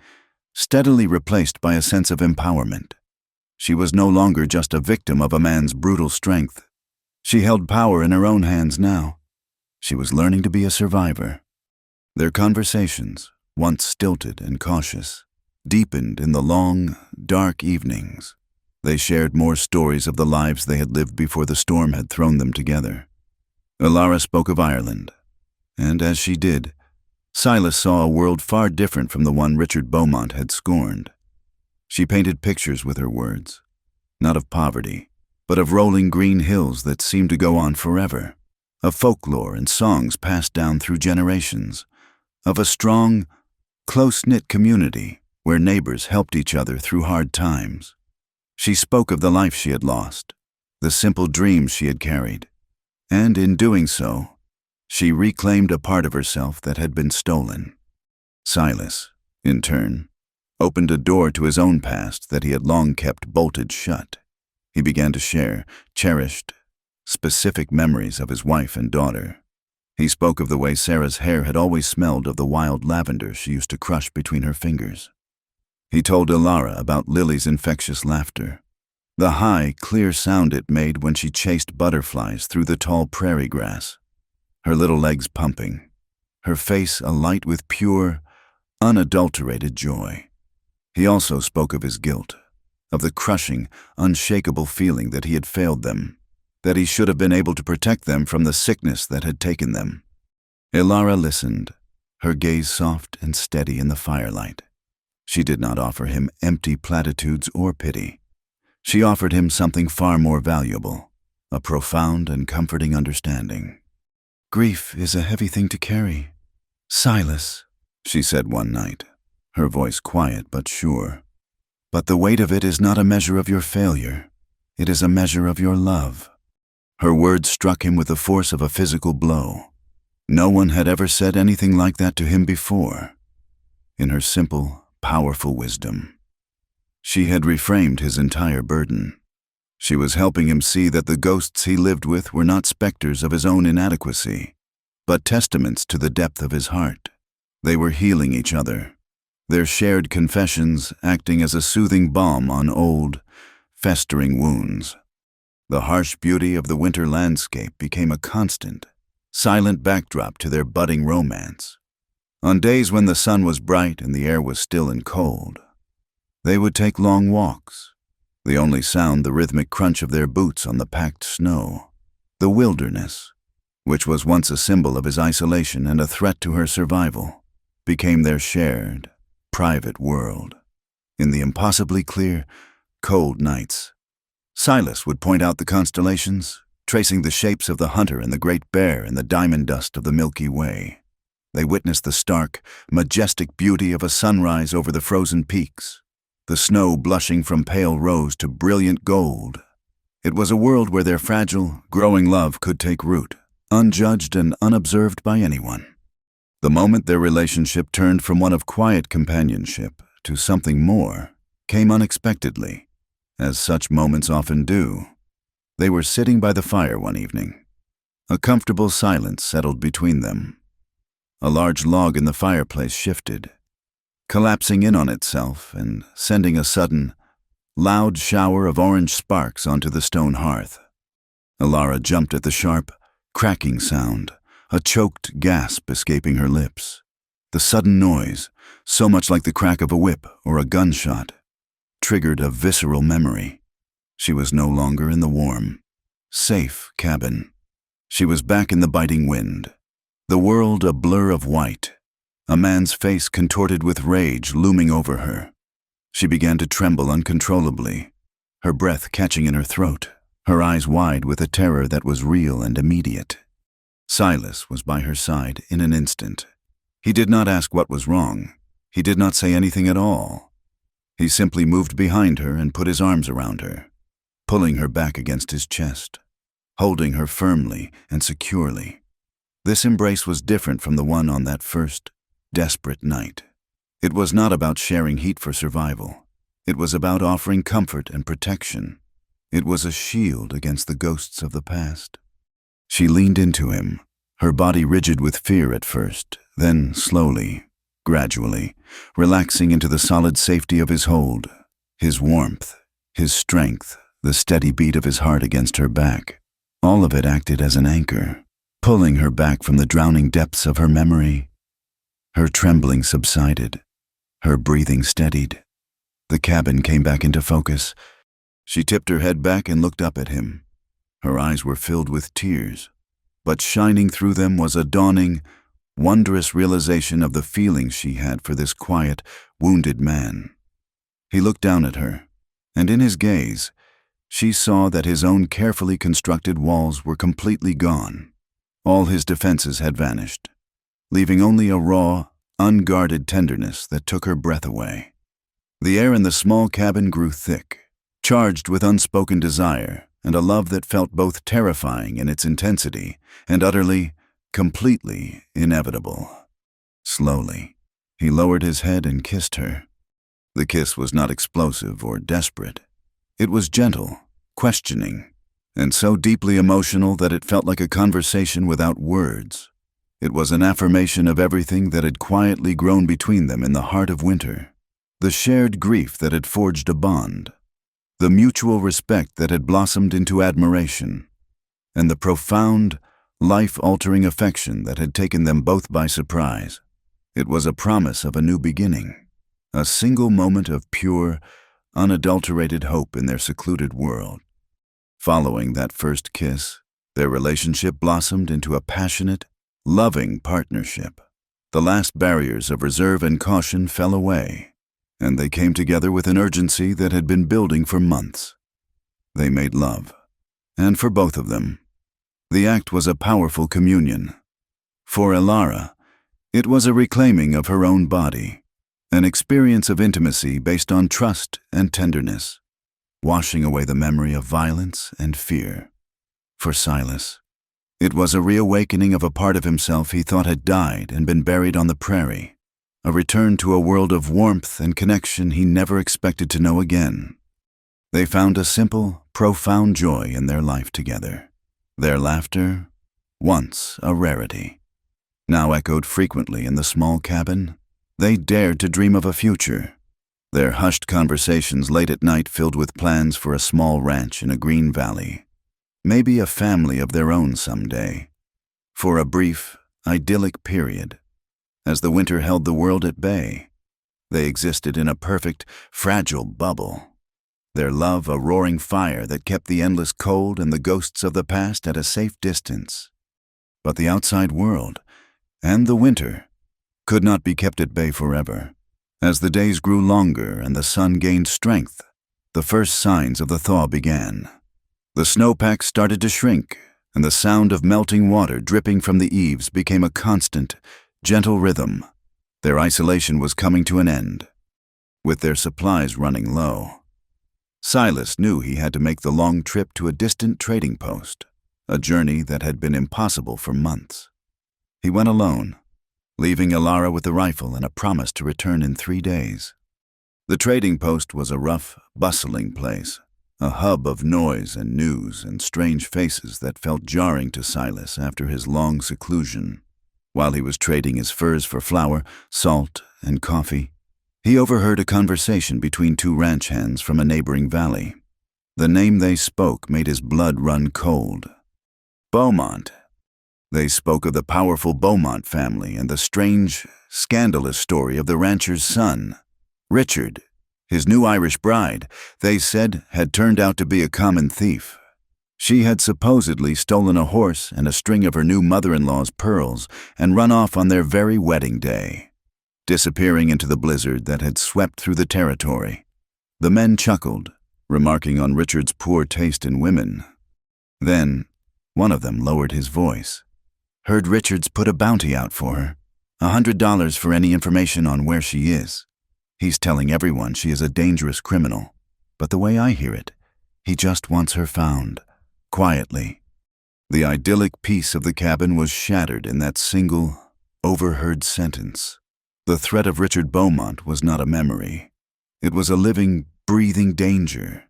steadily replaced by a sense of empowerment. She was no longer just a victim of a man's brutal strength. She held power in her own hands now. She was learning to be a survivor. Their conversations, once stilted and cautious, deepened in the long, dark evenings. They shared more stories of the lives they had lived before the storm had thrown them together. Ilara spoke of Ireland, and as she did, Silas saw a world far different from the one Richard Beaumont had scorned. She painted pictures with her words, not of poverty, but of rolling green hills that seemed to go on forever, of folklore and songs passed down through generations, of a strong, close-knit community where neighbors helped each other through hard times. She spoke of the life she had lost, the simple dreams she had carried, and in doing so, she reclaimed a part of herself that had been stolen. Silas, in turn, opened a door to his own past that he had long kept bolted shut. He began to share cherished, specific memories of his wife and daughter. He spoke of the way Sarah's hair had always smelled of the wild lavender she used to crush between her fingers. He told Ilara about Lily's infectious laughter, the high, clear sound it made when she chased butterflies through the tall prairie grass, her little legs pumping, her face alight with pure, unadulterated joy. He also spoke of his guilt, of the crushing, unshakable feeling that he had failed them, that he should have been able to protect them from the sickness that had taken them. Ilara listened, her gaze soft and steady in the firelight. She did not offer him empty platitudes or pity. She offered him something far more valuable, a profound and comforting understanding. "Grief is a heavy thing to carry, Silas," she said one night, her voice quiet but sure. "But the weight of it is not a measure of your failure. It is a measure of your love." Her words struck him with the force of a physical blow. No one had ever said anything like that to him before. In her simple, powerful wisdom, she had reframed his entire burden. She was helping him see that the ghosts he lived with were not specters of his own inadequacy, but testaments to the depth of his heart. They were healing each other, their shared confessions acting as a soothing balm on old, festering wounds. The harsh beauty of the winter landscape became a constant, silent backdrop to their budding romance. On days when the sun was bright and the air was still and cold, they would take long walks, the only sound the rhythmic crunch of their boots on the packed snow. The wilderness, which was once a symbol of his isolation and a threat to her survival, became their shared, private world. In the impossibly clear, cold nights, Silas would point out the constellations, tracing the shapes of the hunter and the Great Bear in the diamond dust of the Milky Way. They witnessed the stark, majestic beauty of a sunrise over the frozen peaks, the snow blushing from pale rose to brilliant gold. It was a world where their fragile, growing love could take root, unjudged and unobserved by anyone. The moment their relationship turned from one of quiet companionship to something more came unexpectedly, as such moments often do. They were sitting by the fire one evening. A comfortable silence settled between them. A large log in the fireplace shifted, collapsing in on itself and sending a sudden, loud shower of orange sparks onto the stone hearth. Ilara jumped at the sharp, cracking sound, a choked gasp escaping her lips. The sudden noise, so much like the crack of a whip or a gunshot, triggered a visceral memory. She was no longer in the warm, safe cabin. She was back in the biting wind. The world a blur of white, a man's face contorted with rage looming over her. She began to tremble uncontrollably, her breath catching in her throat, her eyes wide with a terror that was real and immediate. Silas was by her side in an instant. He did not ask what was wrong. He did not say anything at all. He simply moved behind her and put his arms around her, pulling her back against his chest, holding her firmly and securely. This embrace was different from the one on that first, desperate night. It was not about sharing heat for survival. It was about offering comfort and protection. It was a shield against the ghosts of the past. She leaned into him, her body rigid with fear at first, then slowly, gradually, relaxing into the solid safety of his hold, his warmth, his strength, the steady beat of his heart against her back. All of it acted as an anchor, pulling her back from the drowning depths of her memory. Her trembling subsided, her breathing steadied. The cabin came back into focus. She tipped her head back and looked up at him. Her eyes were filled with tears, but shining through them was a dawning, wondrous realization of the feelings she had for this quiet, wounded man. He looked down at her, and in his gaze, she saw that his own carefully constructed walls were completely gone. All his defenses had vanished, leaving only a raw, unguarded tenderness that took her breath away. The air in the small cabin grew thick, charged with unspoken desire and a love that felt both terrifying in its intensity and utterly, completely inevitable. Slowly, He lowered his head and kissed her. The kiss was not explosive or desperate. It was gentle, questioning, and so deeply emotional that it felt like a conversation without words. It was an affirmation of everything that had quietly grown between them in the heart of winter. The shared grief that had forged a bond, the mutual respect that had blossomed into admiration, and the profound, life-altering affection that had taken them both by surprise. It was a promise of a new beginning, a single moment of pure, unadulterated hope in their secluded world. Following that first kiss, their relationship blossomed into a passionate, loving partnership. The last barriers of reserve and caution fell away, and they came together with an urgency that had been building for months. They made love, and for both of them, the act was a powerful communion. For Elara, it was a reclaiming of her own body, an experience of intimacy based on trust and tenderness, washing away the memory of violence and fear. For Silas, it was a reawakening of a part of himself he thought had died and been buried on the prairie, a return to a world of warmth and connection he never expected to know again. They found a simple, profound joy in their life together. Their laughter, once a rarity, now echoed frequently in the small cabin. They dared to dream of a future. Their hushed conversations late at night filled with plans for a small ranch in a green valley, maybe a family of their own someday. For a brief, idyllic period, as the winter held the world at bay, they existed in a perfect, fragile bubble. Their love a roaring fire that kept the endless cold and the ghosts of the past at a safe distance. But the outside world, and the winter, could not be kept at bay forever. As the days grew longer and the sun gained strength, the first signs of the thaw began. The snowpack started to shrink, and the sound of melting water dripping from the eaves became a constant, gentle rhythm. Their isolation was coming to an end, with their supplies running low. Silas knew he had to make the long trip to a distant trading post, a journey that had been impossible for months. He went alone, leaving Elara with the rifle and a promise to return in 3 days. The trading post was a rough, bustling place, a hub of noise and news and strange faces that felt jarring to Silas after his long seclusion. While he was trading his furs for flour, salt, and coffee, he overheard a conversation between 2 ranch hands from a neighboring valley. The name they spoke made his blood run cold. Beaumont. They spoke of the powerful Beaumont family and the strange, scandalous story of the rancher's son, Richard. His new Irish bride, they said, had turned out to be a common thief. She had supposedly stolen a horse and a string of her new mother-in-law's pearls and run off on their very wedding day, disappearing into the blizzard that had swept through the territory. The men chuckled, remarking on Richard's poor taste in women. Then, one of them lowered his voice. Heard Richard's put a bounty out for her, $100 for any information on where she is. He's telling everyone she is a dangerous criminal, but the way I hear it, he just wants her found, quietly. The idyllic peace of the cabin was shattered in that single, overheard sentence. The threat of Richard Beaumont was not a memory. It was a living, breathing danger.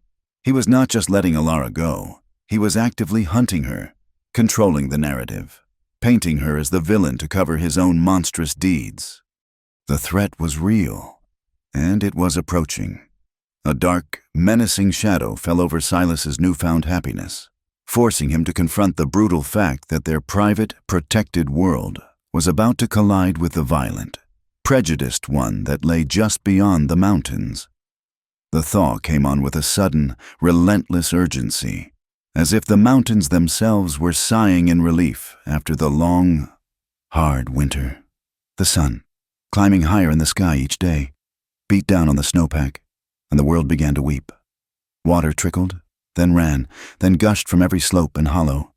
He was not just letting Elara go. He was actively hunting her, controlling the narrative, painting her as the villain to cover his own monstrous deeds. The threat was real, and it was approaching. A dark, menacing shadow fell over Silas's newfound happiness, forcing him to confront the brutal fact that their private, protected world was about to collide with the violent, prejudiced one that lay just beyond the mountains. The thaw came on with a sudden, relentless urgency, as if the mountains themselves were sighing in relief after the long, hard winter. The sun, climbing higher in the sky each day, beat down on the snowpack, and the world began to weep. Water trickled, then ran, then gushed from every slope and hollow.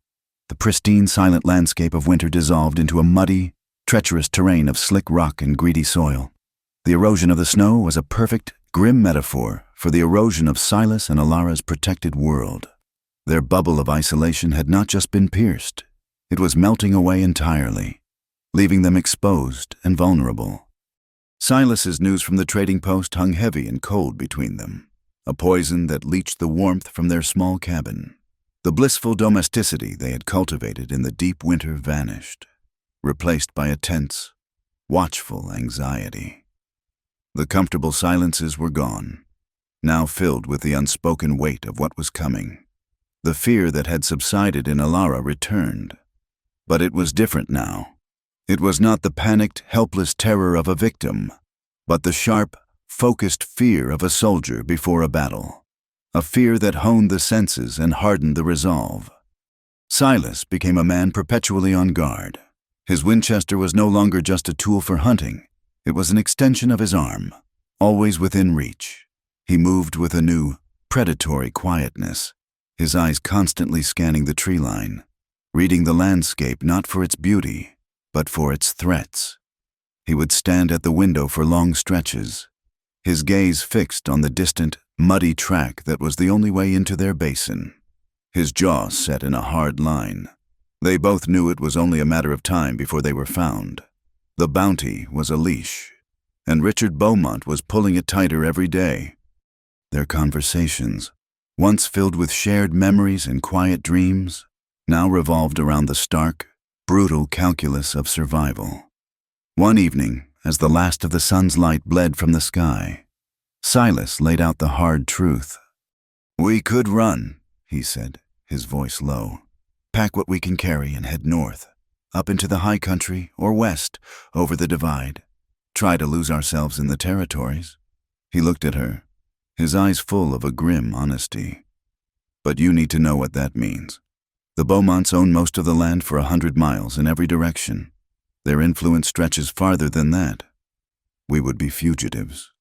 The pristine, silent landscape of winter dissolved into a muddy, treacherous terrain of slick rock and greedy soil. The erosion of the snow was a perfect, grim metaphor for the erosion of Silas and Elara's protected world. Their bubble of isolation had not just been pierced, it was melting away entirely, leaving them exposed and vulnerable. Silas's news from the trading post hung heavy and cold between them, a poison that leached the warmth from their small cabin. The blissful domesticity they had cultivated in the deep winter vanished, replaced by a tense, watchful anxiety. The comfortable silences were gone, now filled with the unspoken weight of what was coming. The fear that had subsided in Alara returned, but it was different now. It was not the panicked, helpless terror of a victim, but the sharp, focused fear of a soldier before a battle, a fear that honed the senses and hardened the resolve. Silas became a man perpetually on guard. His Winchester was no longer just a tool for hunting. It was an extension of his arm, always within reach. He moved with a new, predatory quietness, his eyes constantly scanning the tree line, reading the landscape not for its beauty, but for its threats. He would stand at the window for long stretches, his gaze fixed on the distant, muddy track that was the only way into their basin, his jaw set in a hard line. They both knew it was only a matter of time before they were found. The bounty was a leash, and Richard Beaumont was pulling it tighter every day. Their conversations, once filled with shared memories and quiet dreams, now revolved around the stark, brutal calculus of survival. One evening, as the last of the sun's light bled from the sky, Silas laid out the hard truth. "We could run," he said, his voice low. "Pack what we can carry and head north, up into the high country or west, over the divide. Try to lose ourselves in the territories." He looked at her, his eyes full of a grim honesty. "But you need to know what that means. The Beaumonts own most of the land for 100 miles in every direction. Their influence stretches farther than that. We would be fugitives,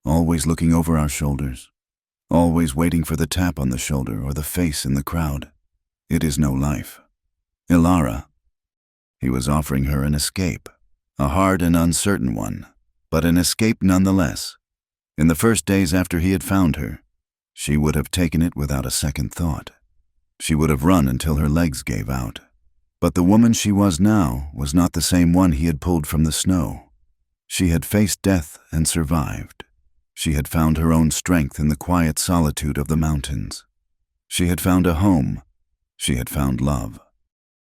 always looking over our shoulders, always waiting for the tap on the shoulder or the face in the crowd. It is no life. Alara." He was offering her an escape, a hard and uncertain one, but an escape nonetheless. In the first days after he had found her, she would have taken it without a second thought. She would have run until her legs gave out. But the woman she was now was not the same one he had pulled from the snow. She had faced death and survived. She had found her own strength in the quiet solitude of the mountains. She had found a home. She had found love.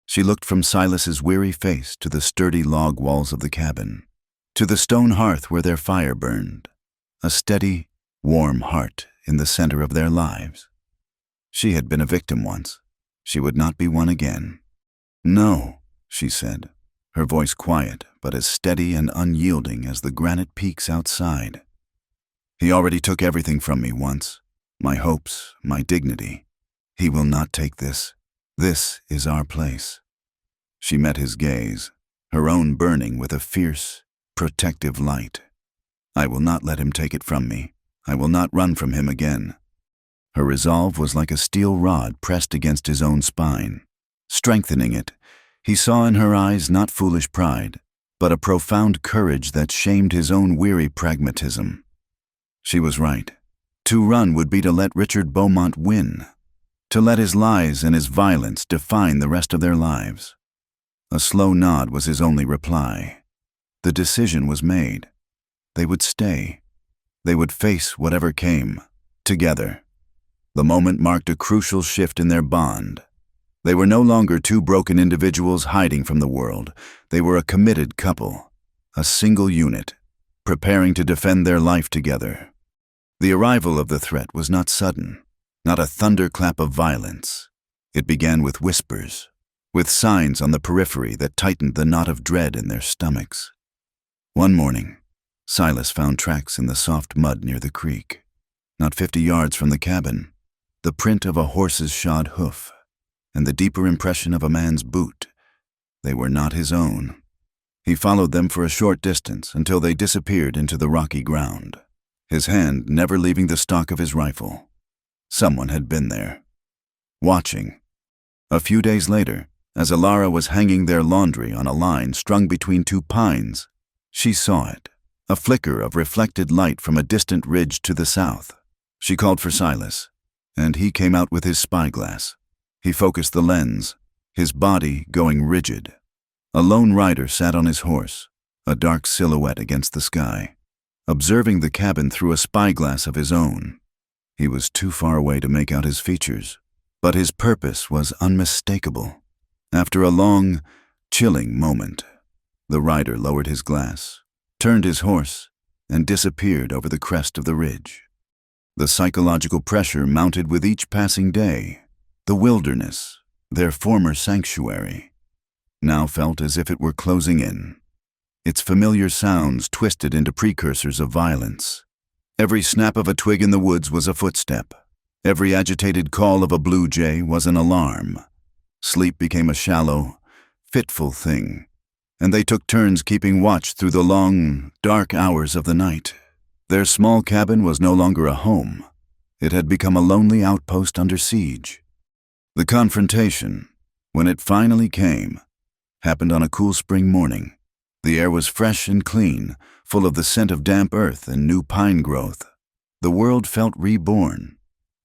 She looked from Silas's weary face to the sturdy log walls of the cabin, to the stone hearth where their fire burned, a steady, warm heart in the center of their lives. She had been a victim once. She would not be one again. "No," she said, her voice quiet but as steady and unyielding as the granite peaks outside. "He already took everything from me once, my hopes, my dignity. He will not take this. This is our place." She met his gaze, her own burning with a fierce, protective light. "I will not let him take it from me. I will not run from him again." Her resolve was like a steel rod pressed against his own spine. Strengthening it, he saw in her eyes not foolish pride, but a profound courage that shamed his own weary pragmatism. She was right. To run would be to let Richard Beaumont win, to let his lies and his violence define the rest of their lives. A slow nod was his only reply. The decision was made. They would stay. They would face whatever came, together. The moment marked a crucial shift in their bond. They were no longer two broken individuals hiding from the world. They were a committed couple, a single unit, preparing to defend their life together. The arrival of the threat was not sudden, not a thunderclap of violence. It began with whispers, with signs on the periphery that tightened the knot of dread in their stomachs. One morning, Silas found tracks in the soft mud near the creek. Not 50 yards from the cabin, the print of a horse's shod hoof, and the deeper impression of a man's boot. They were not his own. He followed them for a short distance until they disappeared into the rocky ground, his hand never leaving the stock of his rifle. Someone had been there, watching. A few days later, as Alara was hanging their laundry on a line strung between two pines, she saw it, a flicker of reflected light from a distant ridge to the south. She called for Silas, and he came out with his spyglass. He focused the lens, his body going rigid. A lone rider sat on his horse, a dark silhouette against the sky. observing the cabin through a spyglass of his own. He was too far away to make out his features, but his purpose was unmistakable. After a long, chilling moment, the rider lowered his glass, turned his horse, and disappeared over the crest of the ridge. The psychological pressure mounted with each passing day. The wilderness, their former sanctuary, now felt as if it were closing in. Its familiar sounds twisted into precursors of violence. Every snap of a twig in the woods was a footstep. Every agitated call of a blue jay was an alarm. Sleep became a shallow, fitful thing, and they took turns keeping watch through the long, dark hours of the night. Their small cabin was no longer a home. It had become a lonely outpost under siege. The confrontation, when it finally came, happened on a cool spring morning. The air was fresh and clean, full of the scent of damp earth and new pine growth. The world felt reborn,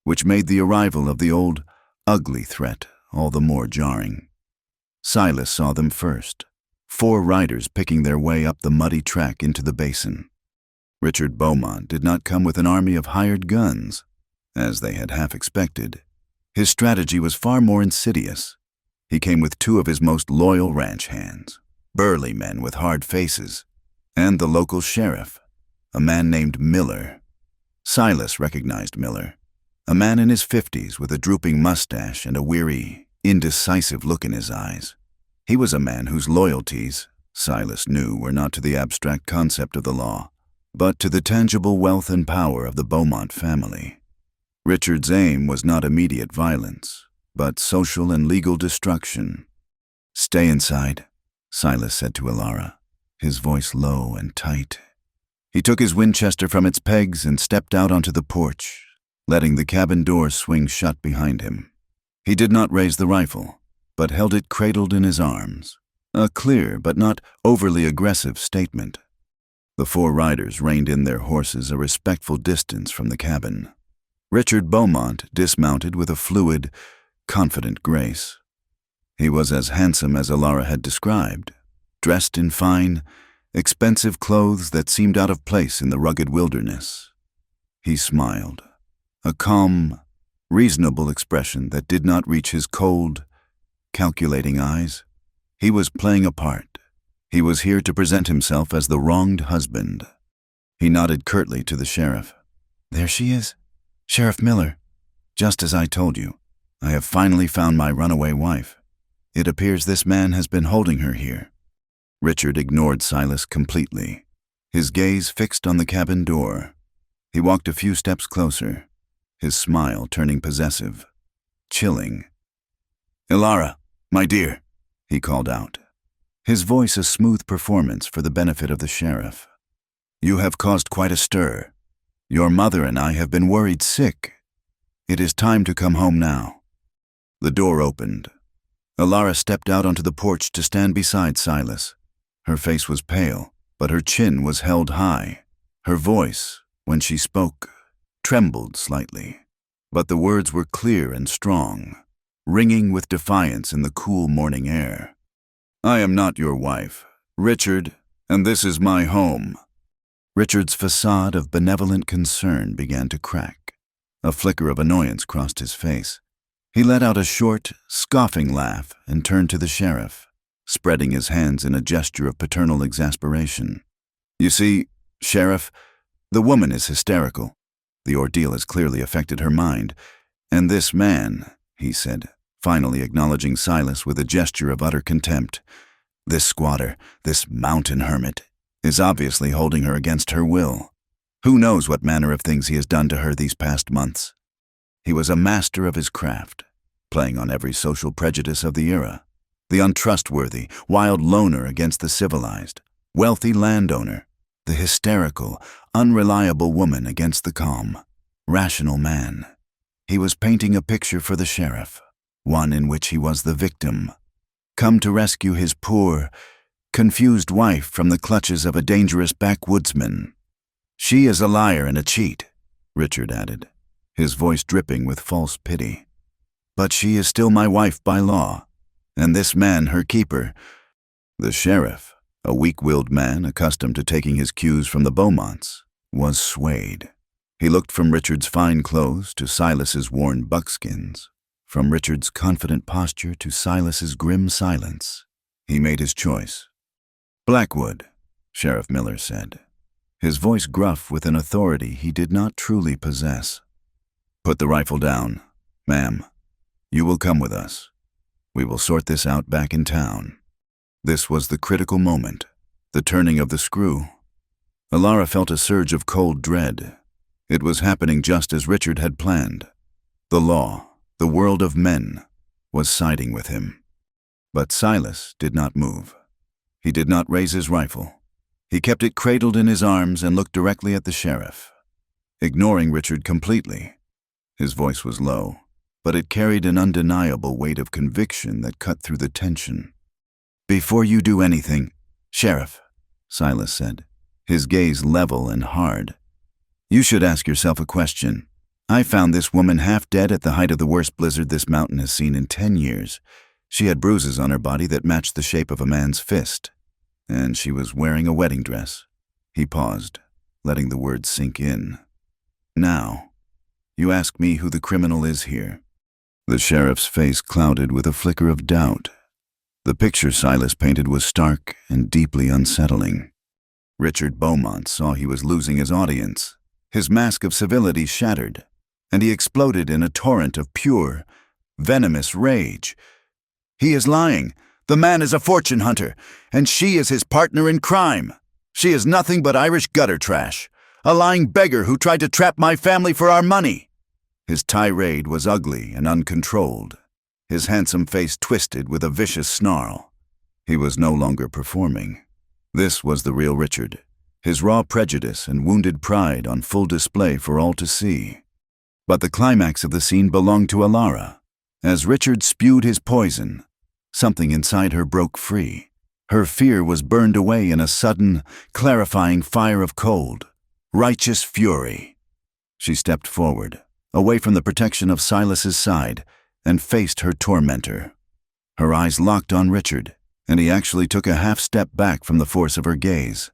which made the arrival of the old, ugly threat all the more jarring. Silas saw them first, 4 riders picking their way up the muddy track into the basin. Richard Beaumont did not come with an army of hired guns, as they had half expected. His strategy was far more insidious. He came with 2 of his most loyal ranch hands, burly men with hard faces, and the local sheriff, a man named Miller. Silas recognized Miller, a man in his 50s with a drooping mustache and a weary, indecisive look in his eyes. He was a man whose loyalties, Silas knew, were not to the abstract concept of the law, but to the tangible wealth and power of the Beaumont family. Richard's aim was not immediate violence, but social and legal destruction. "Stay inside," Silas said to Ilara, his voice low and tight. He took his Winchester from its pegs and stepped out onto the porch, letting the cabin door swing shut behind him. He did not raise the rifle, but held it cradled in his arms, a clear but not overly aggressive statement. The 4 riders reined in their horses a respectful distance from the cabin. Richard Beaumont dismounted with a fluid, confident grace. He was as handsome as Ilara had described, dressed in fine, expensive clothes that seemed out of place in the rugged wilderness. He smiled, a calm, reasonable expression that did not reach his cold, calculating eyes. He was playing a part. He was here to present himself as the wronged husband. He nodded curtly to the sheriff. "There she is, Sheriff Miller. Just as I told you, I have finally found my runaway wife. It appears this man has been holding her here." Richard ignored Silas completely, his gaze fixed on the cabin door. He walked a few steps closer, his smile turning possessive, chilling. "Ilara, my dear," he called out, his voice a smooth performance for the benefit of the sheriff. "You have caused quite a stir. Your mother and I have been worried sick. It is time to come home now." The door opened. Ilara stepped out onto the porch to stand beside Silas. Her face was pale, but her chin was held high. Her voice, when she spoke, trembled slightly, but the words were clear and strong, ringing with defiance in the cool morning air. "I am not your wife, Richard, and this is my home." Richard's facade of benevolent concern began to crack. A flicker of annoyance crossed his face. He let out a short, scoffing laugh and turned to the sheriff, spreading his hands in a gesture of paternal exasperation. "You see, Sheriff, the woman is hysterical. The ordeal has clearly affected her mind, and this man," he said, finally acknowledging Silas with a gesture of utter contempt, "this squatter, this mountain hermit, is obviously holding her against her will. Who knows what manner of things he has done to her these past months?" He was a master of his craft, playing on every social prejudice of the era. The untrustworthy, wild loner against the civilized, wealthy landowner, the hysterical, unreliable woman against the calm, rational man. He was painting a picture for the sheriff, one in which he was the victim, come to rescue his poor, confused wife from the clutches of a dangerous backwoodsman. "She is a liar and a cheat," Richard added, his voice dripping with false pity. "But she is still my wife by law, and this man her keeper." The sheriff, a weak-willed man accustomed to taking his cues from the Beaumonts, was swayed. He looked from Richard's fine clothes to Silas's worn buckskins, from Richard's confident posture to Silas's grim silence. He made his choice. "Blackwood," Sheriff Miller said, his voice gruff with an authority he did not truly possess. "Put the rifle down. Ma'am, you will come with us. We will sort this out back in town." This was the critical moment, the turning of the screw. Alara felt a surge of cold dread. It was happening just as Richard had planned. The law, the world of men, was siding with him. But Silas did not move. He did not raise his rifle. He kept it cradled in his arms and looked directly at the sheriff, ignoring Richard completely. His voice was low, but it carried an undeniable weight of conviction that cut through the tension. "Before you do anything, Sheriff," Silas said, his gaze level and hard, "you should ask yourself a question. I found this woman half dead at the height of the worst blizzard this mountain has seen in 10 years. She had bruises on her body that matched the shape of a man's fist, and she was wearing a wedding dress." He paused, letting the words sink in. "Now, you ask me who the criminal is here." The sheriff's face clouded with a flicker of doubt. The picture Silas painted was stark and deeply unsettling. Richard Beaumont saw he was losing his audience. His mask of civility shattered, and he exploded in a torrent of pure, venomous rage. "He is lying. The man is a fortune hunter, and she is his partner in crime. She is nothing but Irish gutter trash, a lying beggar who tried to trap my family for our money." His tirade was ugly and uncontrolled, his handsome face twisted with a vicious snarl. He was no longer performing. This was the real Richard, his raw prejudice and wounded pride on full display for all to see. But the climax of the scene belonged to Alara. As Richard spewed his poison, something inside her broke free. Her fear was burned away in a sudden, clarifying fire of cold, righteous fury. She stepped forward, away from the protection of Silas's side, and faced her tormentor. Her eyes locked on Richard, and he actually took a half step back from the force of her gaze.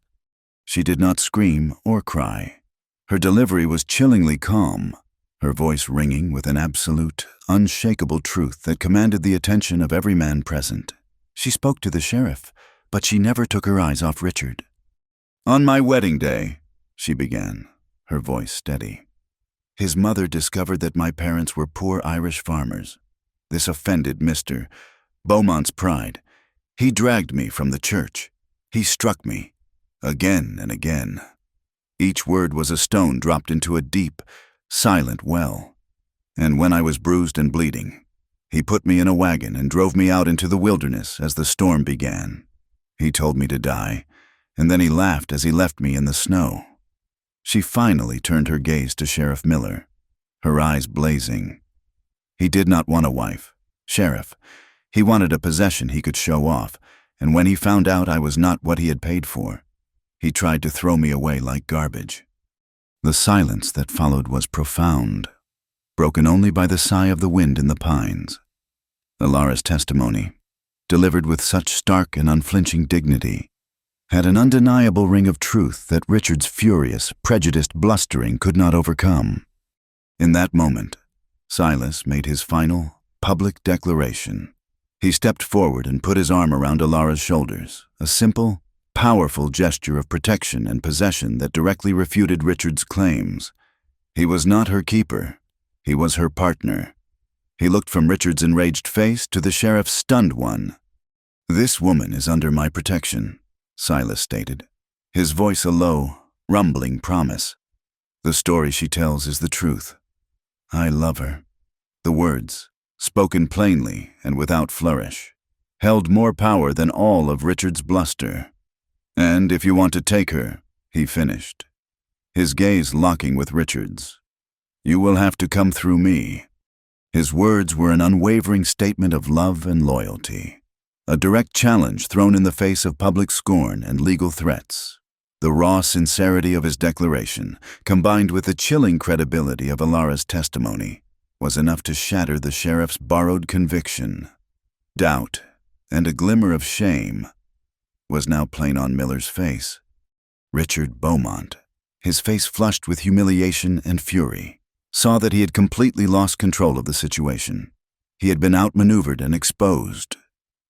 She did not scream or cry. Her delivery was chillingly calm, her voice ringing with an absolute, unshakable truth that commanded the attention of every man present. She spoke to the sheriff, but she never took her eyes off Richard. "On my wedding day," she began, her voice steady, "his mother discovered that my parents were poor Irish farmers. This offended Mr. Beaumont's pride. He dragged me from the church. He struck me, again and again. Each word was a stone dropped into a deep, silent well. And when I was bruised and bleeding, he put me in a wagon and drove me out into the wilderness as the storm began. He told me to die, and then he laughed as he left me in the snow." She finally turned her gaze to Sheriff Miller, her eyes blazing. He did not want a wife, Sheriff. He wanted a possession he could show off, and when he found out I was not what he had paid for, he tried to throw me away like garbage. The silence that followed was profound, broken only by the sigh of the wind in the pines. Alara's testimony, delivered with such stark and unflinching dignity, had an undeniable ring of truth that Richard's furious, prejudiced blustering could not overcome. In that moment, Silas made his final, public declaration. He stepped forward and put his arm around Alara's shoulders, a simple, powerful gesture of protection and possession that directly refuted Richard's claims. He was not her keeper. He was her partner. He looked from Richard's enraged face to the sheriff's stunned one. "This woman is under my protection," Silas stated, his voice a low, rumbling promise. "The story she tells is the truth. I love her." The words, spoken plainly and without flourish, held more power than all of Richard's bluster. "And if you want to take her," he finished, his gaze locking with Richard's, "you will have to come through me." His words were an unwavering statement of love and loyalty, a direct challenge thrown in the face of public scorn and legal threats. The raw sincerity of his declaration, combined with the chilling credibility of Alara's testimony, was enough to shatter the sheriff's borrowed conviction. Doubt, and a glimmer of shame, was now plain on Miller's face. Richard Beaumont his face flushed with humiliation and fury, saw that he had completely lost control of the situation. He had been outmaneuvered and exposed.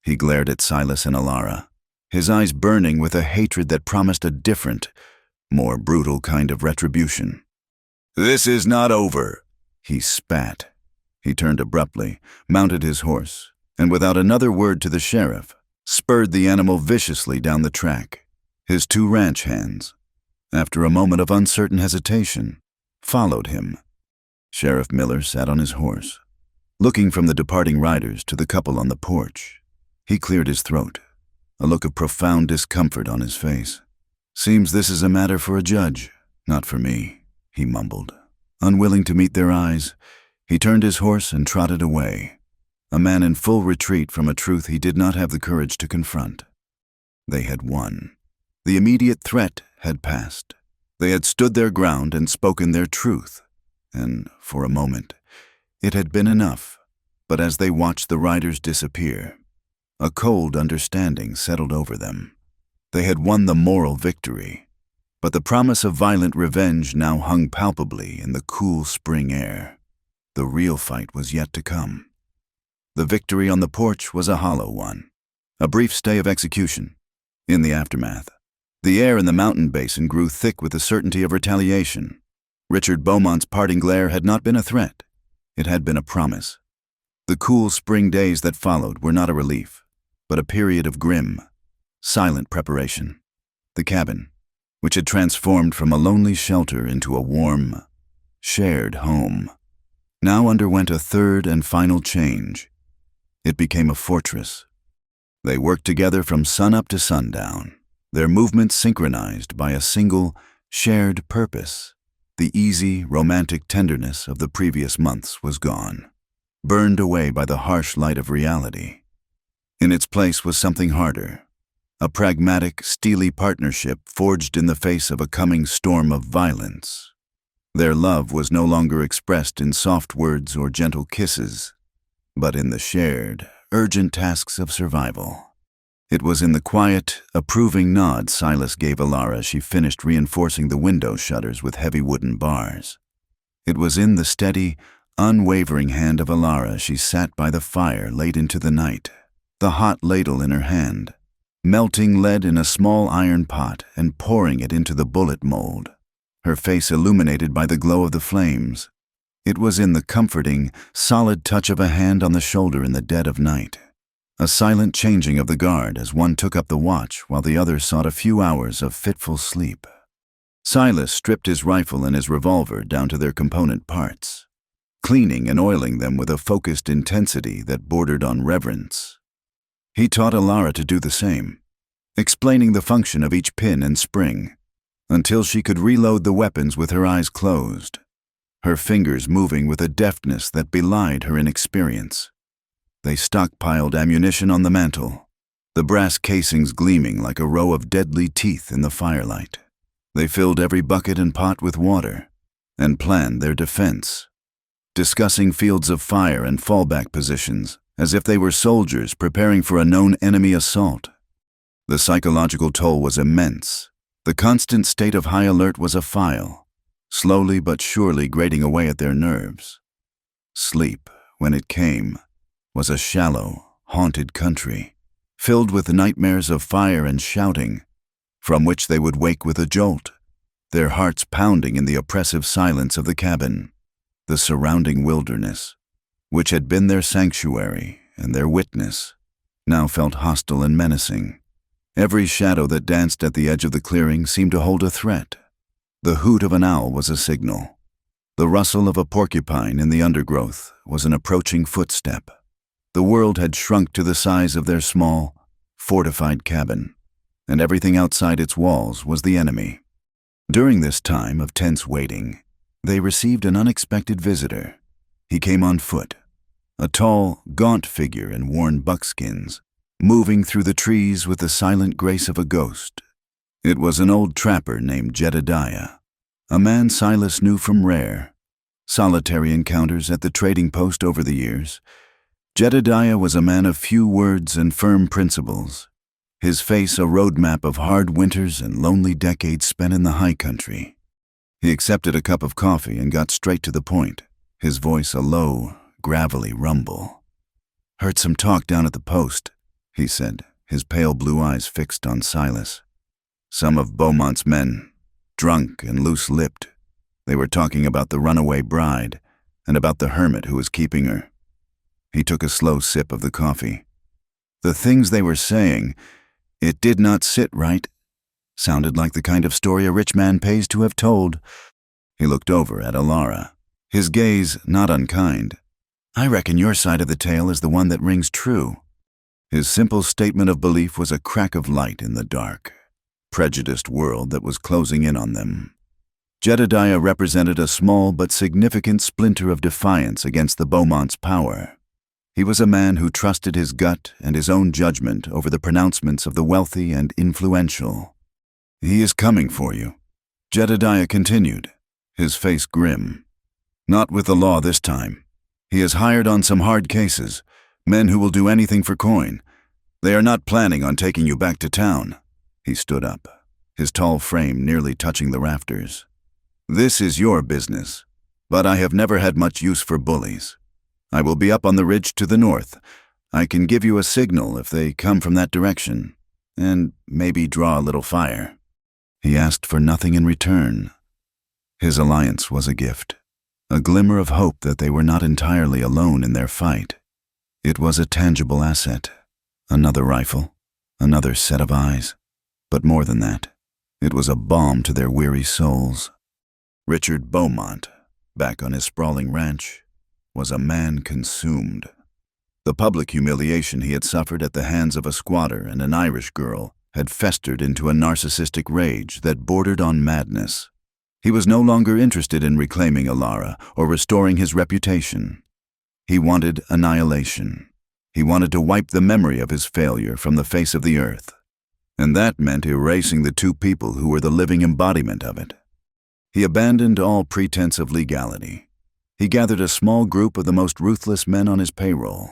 He glared at Silas and Alara, his eyes burning with a hatred that promised a different, more brutal kind of retribution. "This is not over," he spat. He turned abruptly, mounted his horse, and without another word to the sheriff, spurred the animal viciously down the track. His two ranch hands, after a moment of uncertain hesitation, followed him. Sheriff Miller sat on his horse, looking from the departing riders to the couple on the porch. He cleared his throat, a look of profound discomfort on his face. "Seems this is a matter for a judge, not for me," he mumbled. Unwilling to meet their eyes, he turned his horse and trotted away, a man in full retreat from a truth he did not have the courage to confront. They had won. The immediate threat had passed. They had stood their ground and spoken their truth, and, for a moment, it had been enough. But as they watched the riders disappear, a cold understanding settled over them. They had won the moral victory, but the promise of violent revenge now hung palpably in the cool spring air. The real fight was yet to come. The victory on the porch was a hollow one, a brief stay of execution. In the aftermath, the air in the mountain basin grew thick with the certainty of retaliation. Richard Beaumont's parting glare had not been a threat. It had been a promise. The cool spring days that followed were not a relief, but a period of grim, silent preparation. The cabin, which had transformed from a lonely shelter into a warm, shared home, now underwent a third and final change. It became a fortress. They worked together from sunup to sundown, their movements synchronized by a single, shared purpose. The easy, romantic tenderness of the previous months was gone, burned away by the harsh light of reality. In its place was something harder, a pragmatic, steely partnership forged in the face of a coming storm of violence. Their love was no longer expressed in soft words or gentle kisses, but in the shared, urgent tasks of survival. It was in the quiet, approving nod Silas gave Alara as she finished reinforcing the window shutters with heavy wooden bars. It was in the steady, unwavering hand of Alara as she sat by the fire late into the night, the hot ladle in her hand, melting lead in a small iron pot and pouring it into the bullet mold, her face illuminated by the glow of the flames. It was in the comforting, solid touch of a hand on the shoulder in the dead of night, a silent changing of the guard as one took up the watch while the other sought a few hours of fitful sleep. Silas stripped his rifle and his revolver down to their component parts, cleaning and oiling them with a focused intensity that bordered on reverence. He taught Alara to do the same, explaining the function of each pin and spring, until she could reload the weapons with her eyes closed, her fingers moving with a deftness that belied her inexperience. They stockpiled ammunition on the mantel, the brass casings gleaming like a row of deadly teeth in the firelight. They filled every bucket and pot with water, and planned their defense, discussing fields of fire and fallback positions as if they were soldiers preparing for a known enemy assault. The psychological toll was immense. The constant state of high alert was a file, slowly but surely grating away at their nerves. Sleep, when it came, was a shallow, haunted country, filled with nightmares of fire and shouting, from which they would wake with a jolt, their hearts pounding in the oppressive silence of the cabin. The surrounding wilderness, which had been their sanctuary and their witness, now felt hostile and menacing. Every shadow that danced at the edge of the clearing seemed to hold a threat. The hoot of an owl was a signal. The rustle of a porcupine in the undergrowth was an approaching footstep. The world had shrunk to the size of their small, fortified cabin, and everything outside its walls was the enemy. During this time of tense waiting, they received an unexpected visitor. He came on foot, a tall, gaunt figure in worn buckskins, moving through the trees with the silent grace of a ghost. It was an old trapper named Jedediah, a man Silas knew from rare, solitary encounters at the trading post over the years. Jedediah was a man of few words and firm principles, his face a roadmap of hard winters and lonely decades spent in the high country. He accepted a cup of coffee and got straight to the point, his voice a low, gravelly rumble. "Heard some talk down at the post," he said, his pale blue eyes fixed on Silas. "Some of Beaumont's men, drunk and loose-lipped. They were talking about the runaway bride and about the hermit who was keeping her." He took a slow sip of the coffee. The things they were saying, it did not sit right. Sounded like the kind of story a rich man pays to have told. He looked over at Alara, his gaze not unkind. "I reckon your side of the tale is the one that rings true." His simple statement of belief was a crack of light in the dark, prejudiced world that was closing in on them. Jedediah represented a small but significant splinter of defiance against the Beaumont's power. He was a man who trusted his gut and his own judgment over the pronouncements of the wealthy and influential. "He is coming for you," Jedediah continued, his face grim. "Not with the law this time. He has hired on some hard cases, men who will do anything for coin. They are not planning on taking you back to town." He stood up, his tall frame nearly touching the rafters. "This is your business, but I have never had much use for bullies. I will be up on the ridge to the north. I can give you a signal if they come from that direction, and maybe draw a little fire." He asked for nothing in return. His alliance was a gift, a glimmer of hope that they were not entirely alone in their fight. It was a tangible asset, another rifle, another set of eyes. But more than that, it was a balm to their weary souls. Richard Beaumont, back on his sprawling ranch, was a man consumed. The public humiliation he had suffered at the hands of a squatter and an Irish girl had festered into a narcissistic rage that bordered on madness. He was no longer interested in reclaiming Alara or restoring his reputation. He wanted annihilation. He wanted to wipe the memory of his failure from the face of the earth. And that meant erasing the two people who were the living embodiment of it. He abandoned all pretense of legality. He gathered a small group of the most ruthless men on his payroll,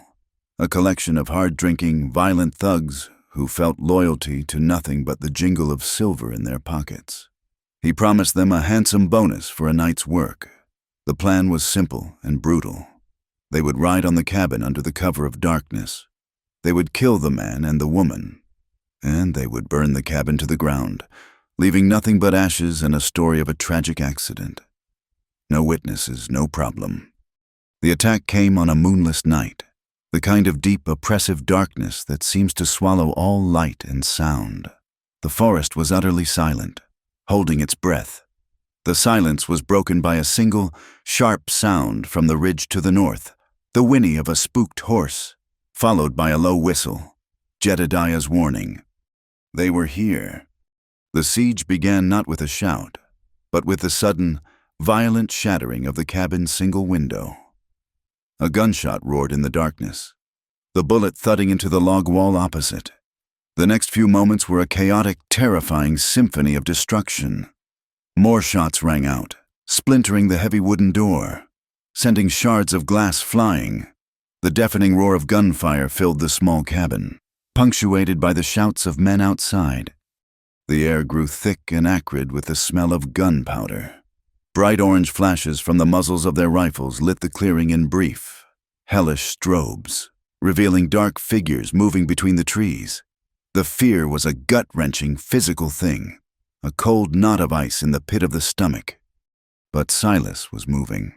a collection of hard-drinking, violent thugs who felt loyalty to nothing but the jingle of silver in their pockets. He promised them a handsome bonus for a night's work. The plan was simple and brutal. They would ride on the cabin under the cover of darkness. They would kill the man and the woman, and they would burn the cabin to the ground, leaving nothing but ashes and a story of a tragic accident. No witnesses, no problem. The attack came on a moonless night, the kind of deep, oppressive darkness that seems to swallow all light and sound. The forest was utterly silent, holding its breath. The silence was broken by a single, sharp sound from the ridge to the north, the whinny of a spooked horse, followed by a low whistle, Jedediah's warning. They were here. The siege began not with a shout, but with the sudden, violent shattering of the cabin's single window. A gunshot roared in the darkness, the bullet thudding into the log wall opposite. The next few moments were a chaotic, terrifying symphony of destruction. More shots rang out, splintering the heavy wooden door, sending shards of glass flying. The deafening roar of gunfire filled the small cabin, punctuated by the shouts of men outside. The air grew thick and acrid with the smell of gunpowder. Bright orange flashes from the muzzles of their rifles lit the clearing in brief, hellish strobes, revealing dark figures moving between the trees. The fear was a gut-wrenching physical thing, a cold knot of ice in the pit of the stomach. But Silas was moving.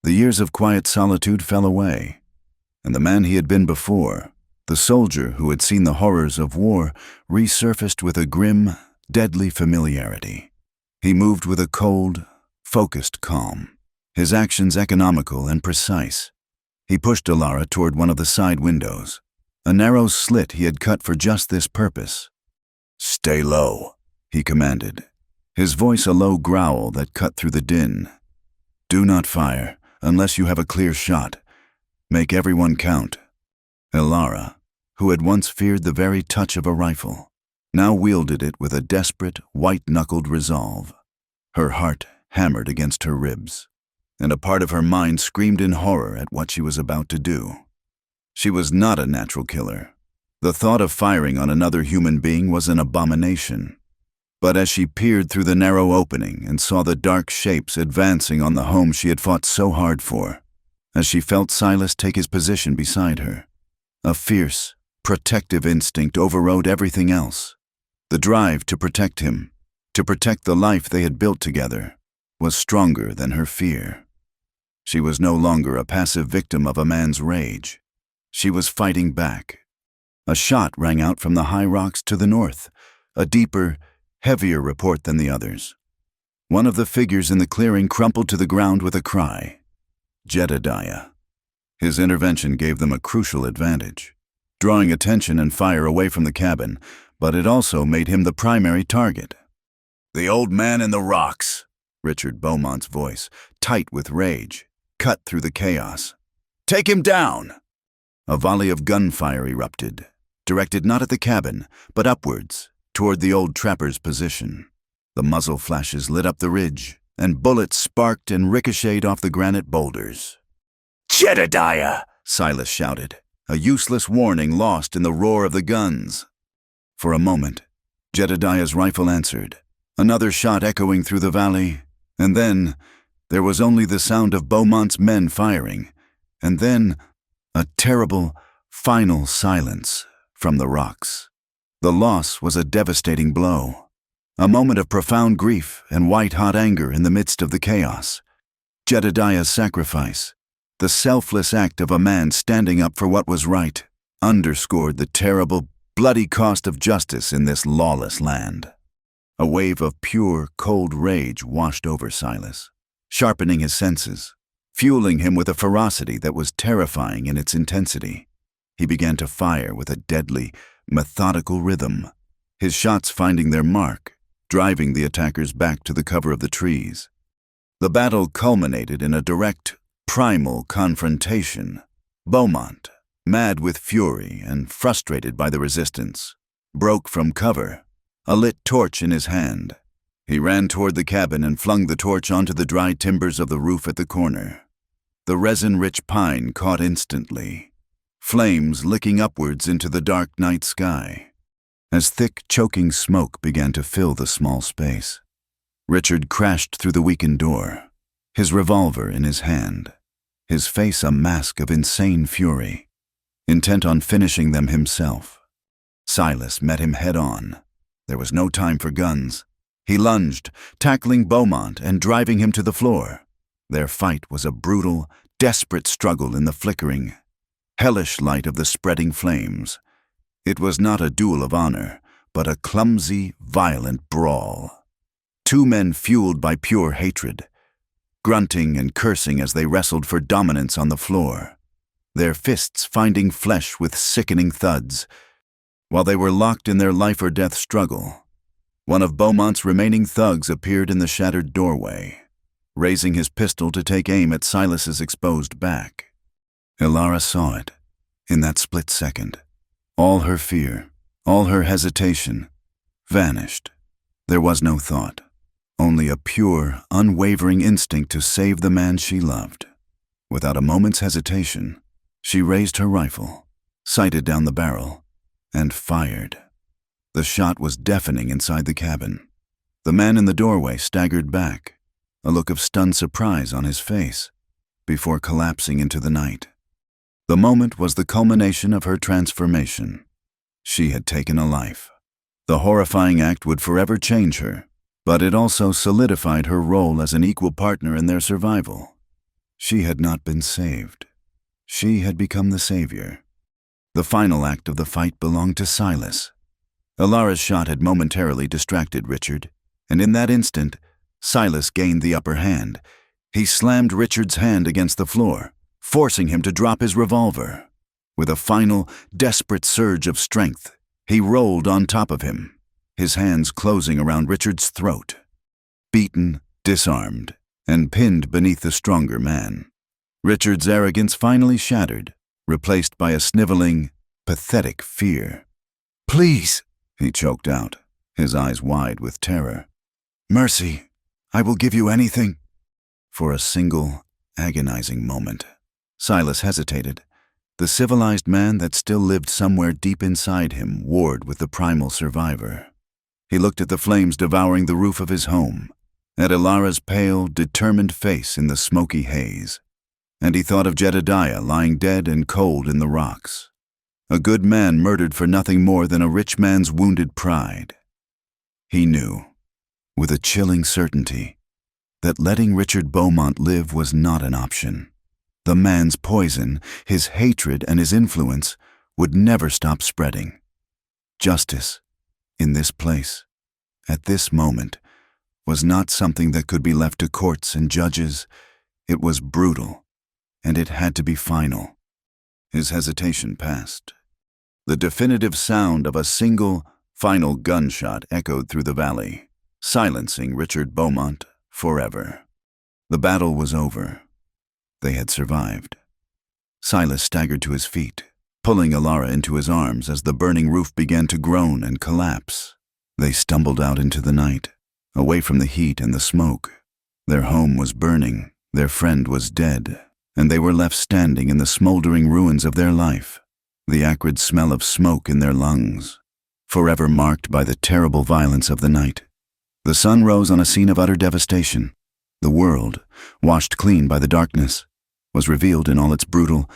The years of quiet solitude fell away, and the man he had been before, the soldier who had seen the horrors of war, resurfaced with a grim, deadly familiarity. He moved with a cold, focused calm, his actions economical and precise. He pushed Alara toward one of the side windows, a narrow slit he had cut for just this purpose. "Stay low," he commanded, his voice a low growl that cut through the din. "Do not fire unless you have a clear shot. Make everyone count." Alara, who had once feared the very touch of a rifle, now wielded it with a desperate, white-knuckled resolve. Her heart hammered against her ribs, and a part of her mind screamed in horror at what she was about to do. She was not a natural killer. The thought of firing on another human being was an abomination. But as she peered through the narrow opening and saw the dark shapes advancing on the home she had fought so hard for, as she felt Silas take his position beside her, a fierce, protective instinct overrode everything else. The drive to protect him, to protect the life they had built together, was stronger than her fear. She was no longer a passive victim of a man's rage. She was fighting back. A shot rang out from the high rocks to the north, a deeper, heavier report than the others. One of the figures in the clearing crumpled to the ground with a cry. Jedediah. His intervention gave them a crucial advantage, drawing attention and fire away from the cabin, but it also made him the primary target. "The old man in the rocks," Richard Beaumont's voice, tight with rage, cut through the chaos. "Take him down!" A volley of gunfire erupted, directed not at the cabin, but upwards, toward the old trapper's position. The muzzle flashes lit up the ridge, and bullets sparked and ricocheted off the granite boulders. "Jedediah!" Silas shouted, a useless warning lost in the roar of the guns. For a moment, Jedediah's rifle answered, another shot echoing through the valley, and then there was only the sound of Beaumont's men firing, and then a terrible, final silence from the rocks. The loss was a devastating blow, a moment of profound grief and white-hot anger in the midst of the chaos. Jedediah's sacrifice, the selfless act of a man standing up for what was right, underscored the terrible, bloody cost of justice in this lawless land. A wave of pure, cold rage washed over Silas, sharpening his senses, fueling him with a ferocity that was terrifying in its intensity. He began to fire with a deadly, methodical rhythm, his shots finding their mark, driving the attackers back to the cover of the trees. The battle culminated in a direct, primal confrontation. Beaumont, mad with fury and frustrated by the resistance, broke from cover, a lit torch in his hand. He ran toward the cabin and flung the torch onto the dry timbers of the roof at the corner. The resin-rich pine caught instantly, flames licking upwards into the dark night sky, as thick, choking smoke began to fill the small space. Richard crashed through the weakened door, his revolver in his hand, his face a mask of insane fury, intent on finishing them himself. Silas met him head-on. There was no time for guns. He lunged, tackling Beaumont and driving him to the floor. Their fight was a brutal, desperate struggle in the flickering, hellish light of the spreading flames. It was not a duel of honor, but a clumsy, violent brawl. Two men fueled by pure hatred, grunting and cursing as they wrestled for dominance on the floor, their fists finding flesh with sickening thuds. While they were locked in their life-or-death struggle, one of Beaumont's remaining thugs appeared in the shattered doorway, raising his pistol to take aim at Silas's exposed back. Ilara saw it. In that split second, all her fear, all her hesitation, vanished. There was no thought, only a pure, unwavering instinct to save the man she loved. Without a moment's hesitation, she raised her rifle, sighted down the barrel, and fired. The shot was deafening inside the cabin. The man in the doorway staggered back, a look of stunned surprise on his face, before collapsing into the night. The moment was the culmination of her transformation. She had taken a life. The horrifying act would forever change her, but it also solidified her role as an equal partner in their survival. She had not been saved. She had become the savior. The final act of the fight belonged to Silas. Ilara's shot had momentarily distracted Richard, and in that instant, Silas gained the upper hand. He slammed Richard's hand against the floor, forcing him to drop his revolver. With a final, desperate surge of strength, he rolled on top of him, his hands closing around Richard's throat. Beaten, disarmed, and pinned beneath the stronger man, Richard's arrogance finally shattered, replaced by a sniveling, pathetic fear. "Please," he choked out, his eyes wide with terror. "Mercy, I will give you anything." For a single, agonizing moment, Silas hesitated. The civilized man that still lived somewhere deep inside him warred with the primal survivor. He looked at the flames devouring the roof of his home, at Ilara's pale, determined face in the smoky haze, and he thought of Jedediah lying dead and cold in the rocks, a good man murdered for nothing more than a rich man's wounded pride. He knew, with a chilling certainty, that letting Richard Beaumont live was not an option. The man's poison, his hatred, and his influence would never stop spreading. Justice, in this place, at this moment, was not something that could be left to courts and judges. It was brutal, and it had to be final. His hesitation passed. The definitive sound of a single, final gunshot echoed through the valley, silencing Richard Beaumont forever. The battle was over. They had survived. Silas staggered to his feet, pulling Ilara into his arms as the burning roof began to groan and collapse. They stumbled out into the night, away from the heat and the smoke. Their home was burning, their friend was dead, and they were left standing in the smoldering ruins of their life, the acrid smell of smoke in their lungs, forever marked by the terrible violence of the night. The sun rose on a scene of utter devastation. The world, washed clean by the darkness, was revealed in all its brutal,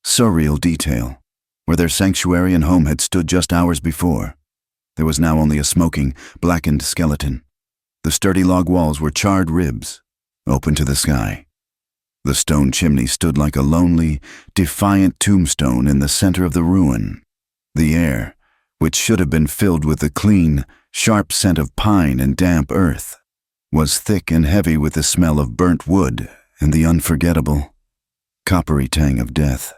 surreal detail. Where their sanctuary and home had stood just hours before, there was now only a smoking, blackened skeleton. The sturdy log walls were charred ribs, open to the sky. The stone chimney stood like a lonely, defiant tombstone in the center of the ruin. The air, which should have been filled with the clean, sharp scent of pine and damp earth, was thick and heavy with the smell of burnt wood and the unforgettable, coppery tang of death.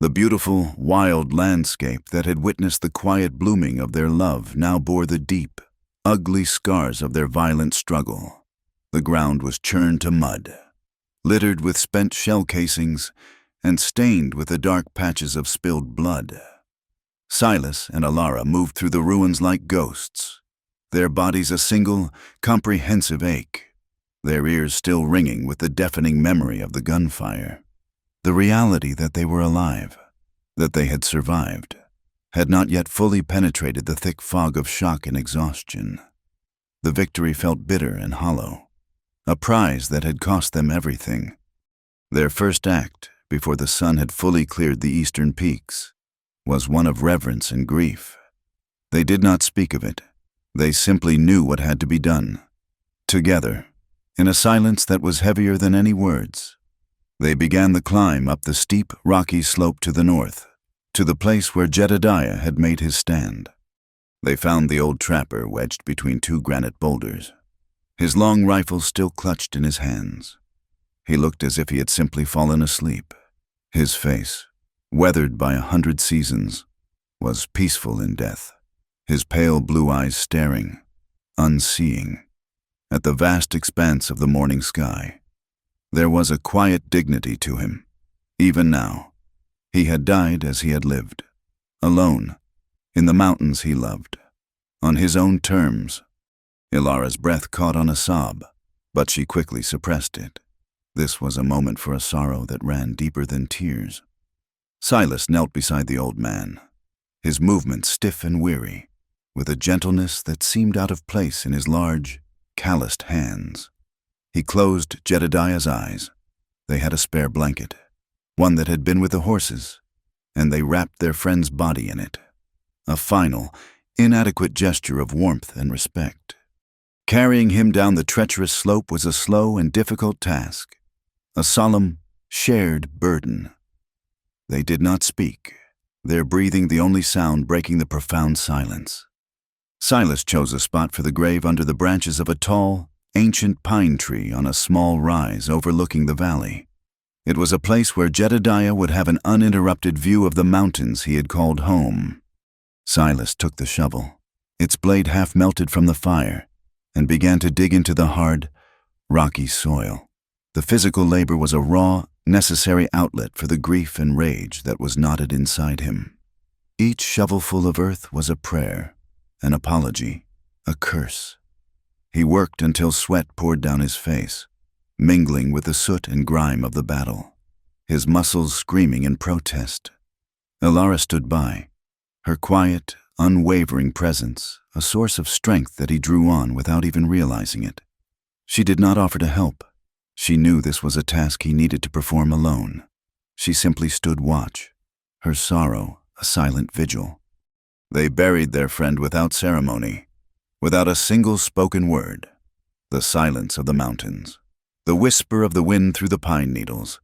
The beautiful, wild landscape that had witnessed the quiet blooming of their love now bore the deep, ugly scars of their violent struggle. The ground was churned to mud, littered with spent shell casings, and stained with the dark patches of spilled blood. Silas and Ilara moved through the ruins like ghosts, their bodies a single, comprehensive ache, their ears still ringing with the deafening memory of the gunfire. The reality that they were alive, that they had survived, had not yet fully penetrated the thick fog of shock and exhaustion. The victory felt bitter and hollow, a prize that had cost them everything. Their first act, before the sun had fully cleared the eastern peaks, was one of reverence and grief. They did not speak of it. They simply knew what had to be done. Together, in a silence that was heavier than any words, they began the climb up the steep, rocky slope to the north, to the place where Jedediah had made his stand. They found the old trapper wedged between two granite boulders, his long rifle still clutched in his hands. He looked as if he had simply fallen asleep. His face, weathered by 100 seasons, was peaceful in death, his pale blue eyes staring, unseeing, at the vast expanse of the morning sky. There was a quiet dignity to him. Even now, he had died as he had lived, alone, in the mountains he loved, on his own terms. Ilara's breath caught on a sob, but she quickly suppressed it. This was a moment for a sorrow that ran deeper than tears. Silas knelt beside the old man, his movements stiff and weary, with a gentleness that seemed out of place in his large, calloused hands. He closed Jedediah's eyes. They had a spare blanket, one that had been with the horses, and they wrapped their friend's body in it, a final, inadequate gesture of warmth and respect. Carrying him down the treacherous slope was a slow and difficult task, a solemn, shared burden. They did not speak, their breathing the only sound breaking the profound silence. Silas chose a spot for the grave under the branches of a tall, ancient pine tree on a small rise overlooking the valley. It was a place where Jedediah would have an uninterrupted view of the mountains he had called home. Silas took the shovel, its blade half melted from the fire, and began to dig into the hard, rocky soil. The physical labor was a raw, necessary outlet for the grief and rage that was knotted inside him. Each shovelful of earth was a prayer, an apology, a curse. He worked until sweat poured down his face, mingling with the soot and grime of the battle, his muscles screaming in protest. Ilara stood by, Her quiet, unwavering presence, a source of strength that he drew on without even realizing it. She did not offer to help. She knew this was a task he needed to perform alone. She simply stood watch, her sorrow a silent vigil. They buried their friend without ceremony, without a single spoken word. The silence of the mountains, the whisper of the wind through the pine needles,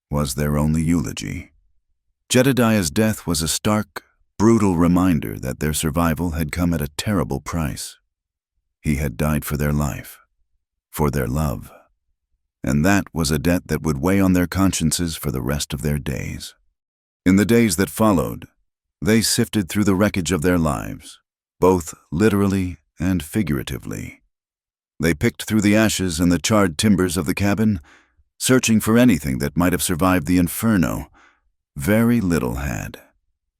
was their only eulogy. Jedediah's death was a stark, brutal reminder that their survival had come at a terrible price. He had died for their life, for their love, and that was a debt that would weigh on their consciences for the rest of their days. In the days that followed, they sifted through the wreckage of their lives, both literally and figuratively. They picked through the ashes and the charred timbers of the cabin, searching for anything that might have survived the inferno. Very little had.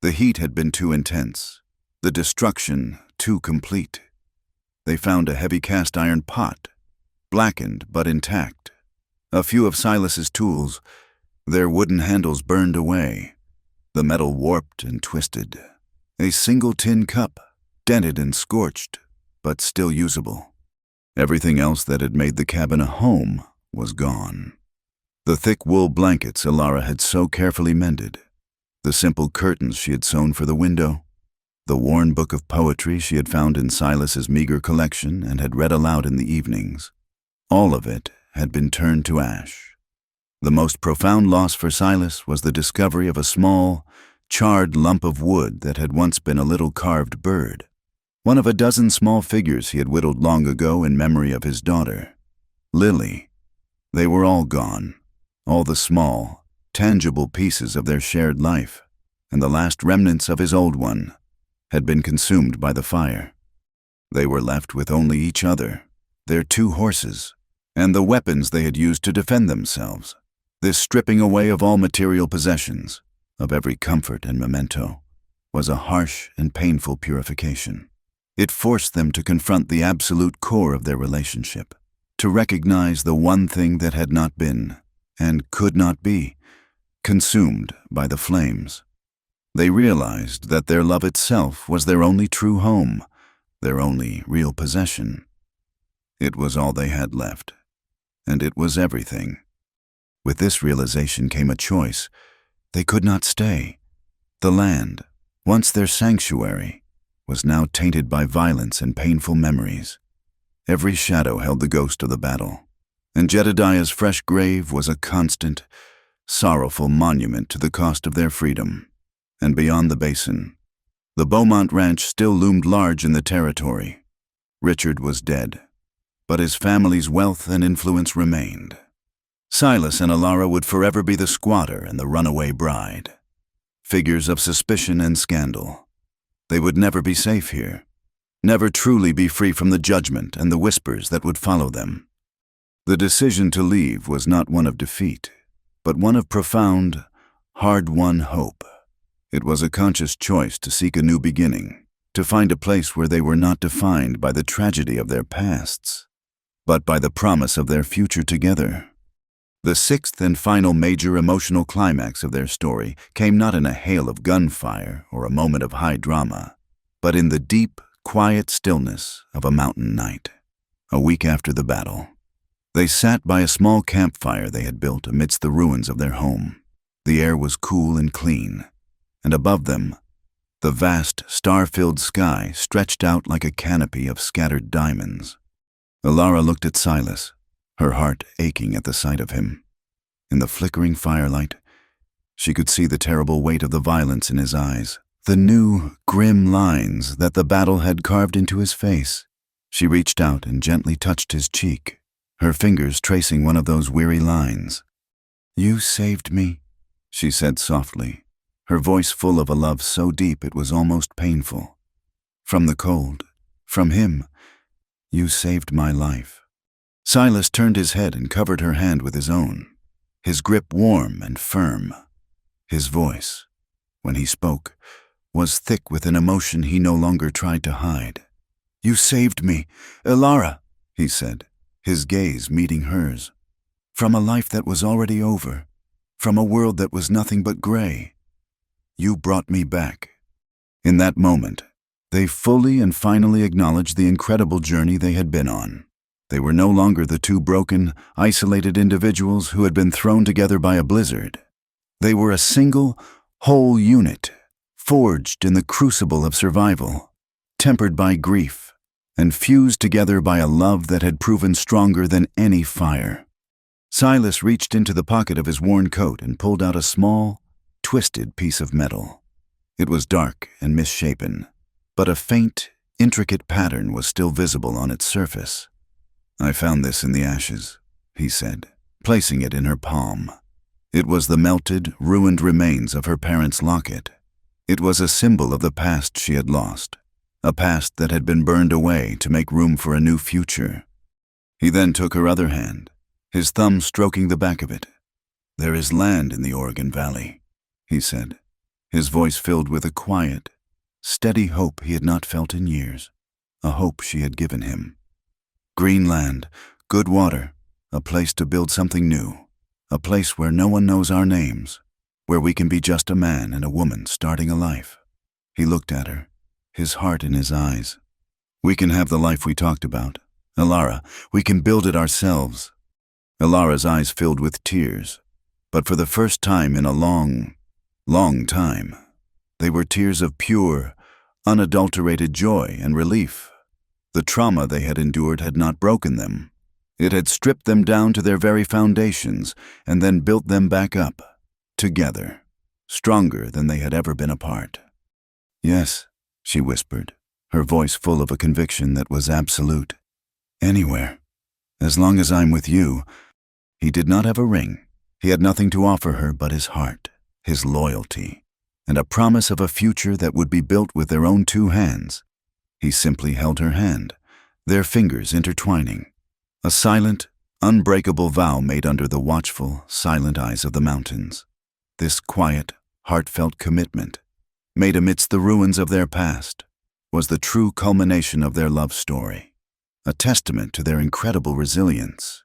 The heat had been too intense, the destruction too complete. They found a heavy cast-iron pot, blackened but intact. A few of Silas's tools, their wooden handles burned away, the metal warped and twisted. A single tin cup, dented and scorched, but still usable. Everything else that had made the cabin a home was gone. The thick wool blankets Ilara had so carefully mended, the simple curtains she had sewn for the window, the worn book of poetry she had found in Silas's meager collection and had read aloud in the evenings, all of it had been turned to ash. The most profound loss for Silas was the discovery of a small, charred lump of wood that had once been a little carved bird, one of a dozen small figures he had whittled long ago in memory of his daughter, Lily. They were all gone, all the small, tangible pieces of their shared life, and the last remnants of his old one had been consumed by the fire. They were left with only each other, their 2 horses, and the weapons they had used to defend themselves. This stripping away of all material possessions, of every comfort and memento, was a harsh and painful purification. It forced them to confront the absolute core of their relationship, to recognize the one thing that had not been, and could not be, consumed by the flames. They realized that their love itself was their only true home, their only real possession. It was all they had left, and it was everything. With this realization came a choice. They could not stay. The land, once their sanctuary, was now tainted by violence and painful memories. Every shadow held the ghost of the battle, and Jedediah's fresh grave was a constant, sorrowful monument to the cost of their freedom. And beyond the basin, the Beaumont Ranch still loomed large in the territory. Richard was dead, but his family's wealth and influence remained. Silas and Ilara would forever be the squatter and the runaway bride, figures of suspicion and scandal. They would never be safe here, never truly be free from the judgment and the whispers that would follow them. The decision to leave was not one of defeat, but one of profound, hard-won hope. It was a conscious choice to seek a new beginning, to find a place where they were not defined by the tragedy of their pasts, but by the promise of their future together. The 6th and final major emotional climax of their story came not in a hail of gunfire or a moment of high drama, but in the deep, quiet stillness of a mountain night. A week after the battle, they sat by a small campfire they had built amidst the ruins of their home. The air was cool and clean, and above them, the vast, star-filled sky stretched out like a canopy of scattered diamonds. Ilara looked at Silas, her heart aching at the sight of him. In the flickering firelight, she could see the terrible weight of the violence in his eyes, the new, grim lines that the battle had carved into his face. She reached out and gently touched his cheek, her fingers tracing one of those weary lines. "You saved me," she said softly, her voice full of a love so deep it was almost painful. "From the cold, from him, you saved my life." Silas turned his head and covered her hand with his own, his grip warm and firm. His voice, when he spoke, was thick with an emotion he no longer tried to hide. "You saved me, Ilara," he said, his gaze meeting hers. "From a life that was already over, from a world that was nothing but gray. You brought me back." In that moment, they fully and finally acknowledged the incredible journey they had been on. They were no longer the two broken, isolated individuals who had been thrown together by a blizzard. They were a single, whole unit, forged in the crucible of survival, tempered by grief, and fused together by a love that had proven stronger than any fire. Silas reached into the pocket of his worn coat and pulled out a small, twisted piece of metal. It was dark and misshapen, but a faint, intricate pattern was still visible on its surface. "I found this in the ashes," he said, placing it in her palm. It was the melted, ruined remains of her parents' locket. It was a symbol of the past she had lost, a past that had been burned away to make room for a new future. He then took her other hand, his thumb stroking the back of it. "There is land in the Oregon Valley," he said, his voice filled with a quiet, steady hope he had not felt in years, a hope she had given him. "Green land, good water, a place to build something new, a place where no one knows our names, where we can be just a man and a woman starting a life." He looked at her, his heart in his eyes. "We can have the life we talked about. Alara, we can build it ourselves." Alara's eyes filled with tears, but for the first time in a long, long time, they were tears of pure, unadulterated joy and relief. The trauma they had endured had not broken them. It had stripped them down to their very foundations and then built them back up, together, stronger than they had ever been apart. "Yes," she whispered, her voice full of a conviction that was absolute. "Anywhere, as long as I'm with you." He did not have a ring. He had nothing to offer her but his heart, his loyalty, and a promise of a future that would be built with their own two hands. He simply held her hand, their fingers intertwining, a silent, unbreakable vow made under the watchful, silent eyes of the mountains. This quiet, heartfelt commitment, made amidst the ruins of their past, was the true culmination of their love story, a testament to their incredible resilience.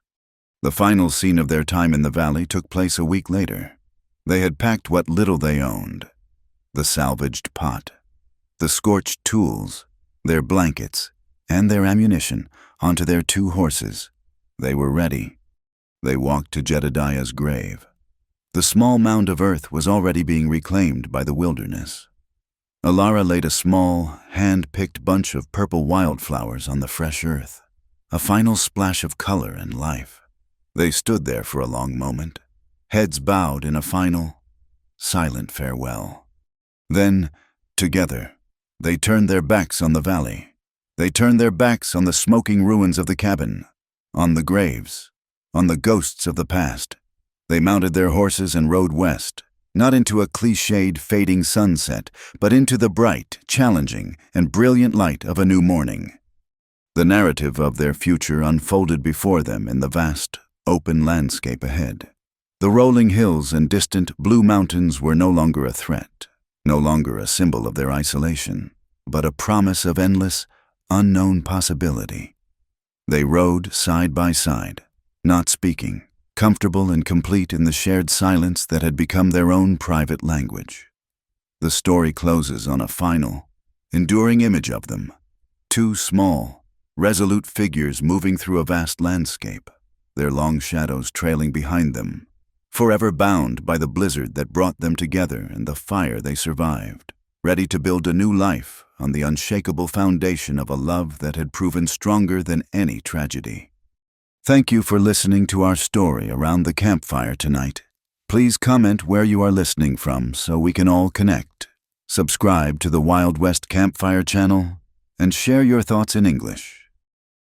The final scene of their time in the valley took place a week later. They had packed what little they owned, the salvaged pot, the scorched tools, their blankets, and their ammunition, onto their two horses. They were ready. They walked to Jedediah's grave. The small mound of earth was already being reclaimed by the wilderness. Alara laid a small, hand-picked bunch of purple wildflowers on the fresh earth, a final splash of color and life. They stood there for a long moment, heads bowed in a final, silent farewell. Then, together, they turned their backs on the valley. They turned their backs on the smoking ruins of the cabin, on the graves, on the ghosts of the past. They mounted their horses and rode west, not into a cliched, fading sunset, but into the bright, challenging, and brilliant light of a new morning. The narrative of their future unfolded before them in the vast, open landscape ahead. The rolling hills and distant blue mountains were no longer a threat, no longer a symbol of their isolation, but a promise of endless, unknown possibility. They rode side by side, not speaking, comfortable and complete in the shared silence that had become their own private language. The story closes on a final, enduring image of them, two small, resolute figures moving through a vast landscape, their long shadows trailing behind them, forever bound by the blizzard that brought them together and the fire they survived, ready to build a new life on the unshakable foundation of a love that had proven stronger than any tragedy. Thank you for listening to our story around the campfire tonight. Please comment where you are listening from so we can all connect. Subscribe to the Wild West Campfire channel and share your thoughts in English.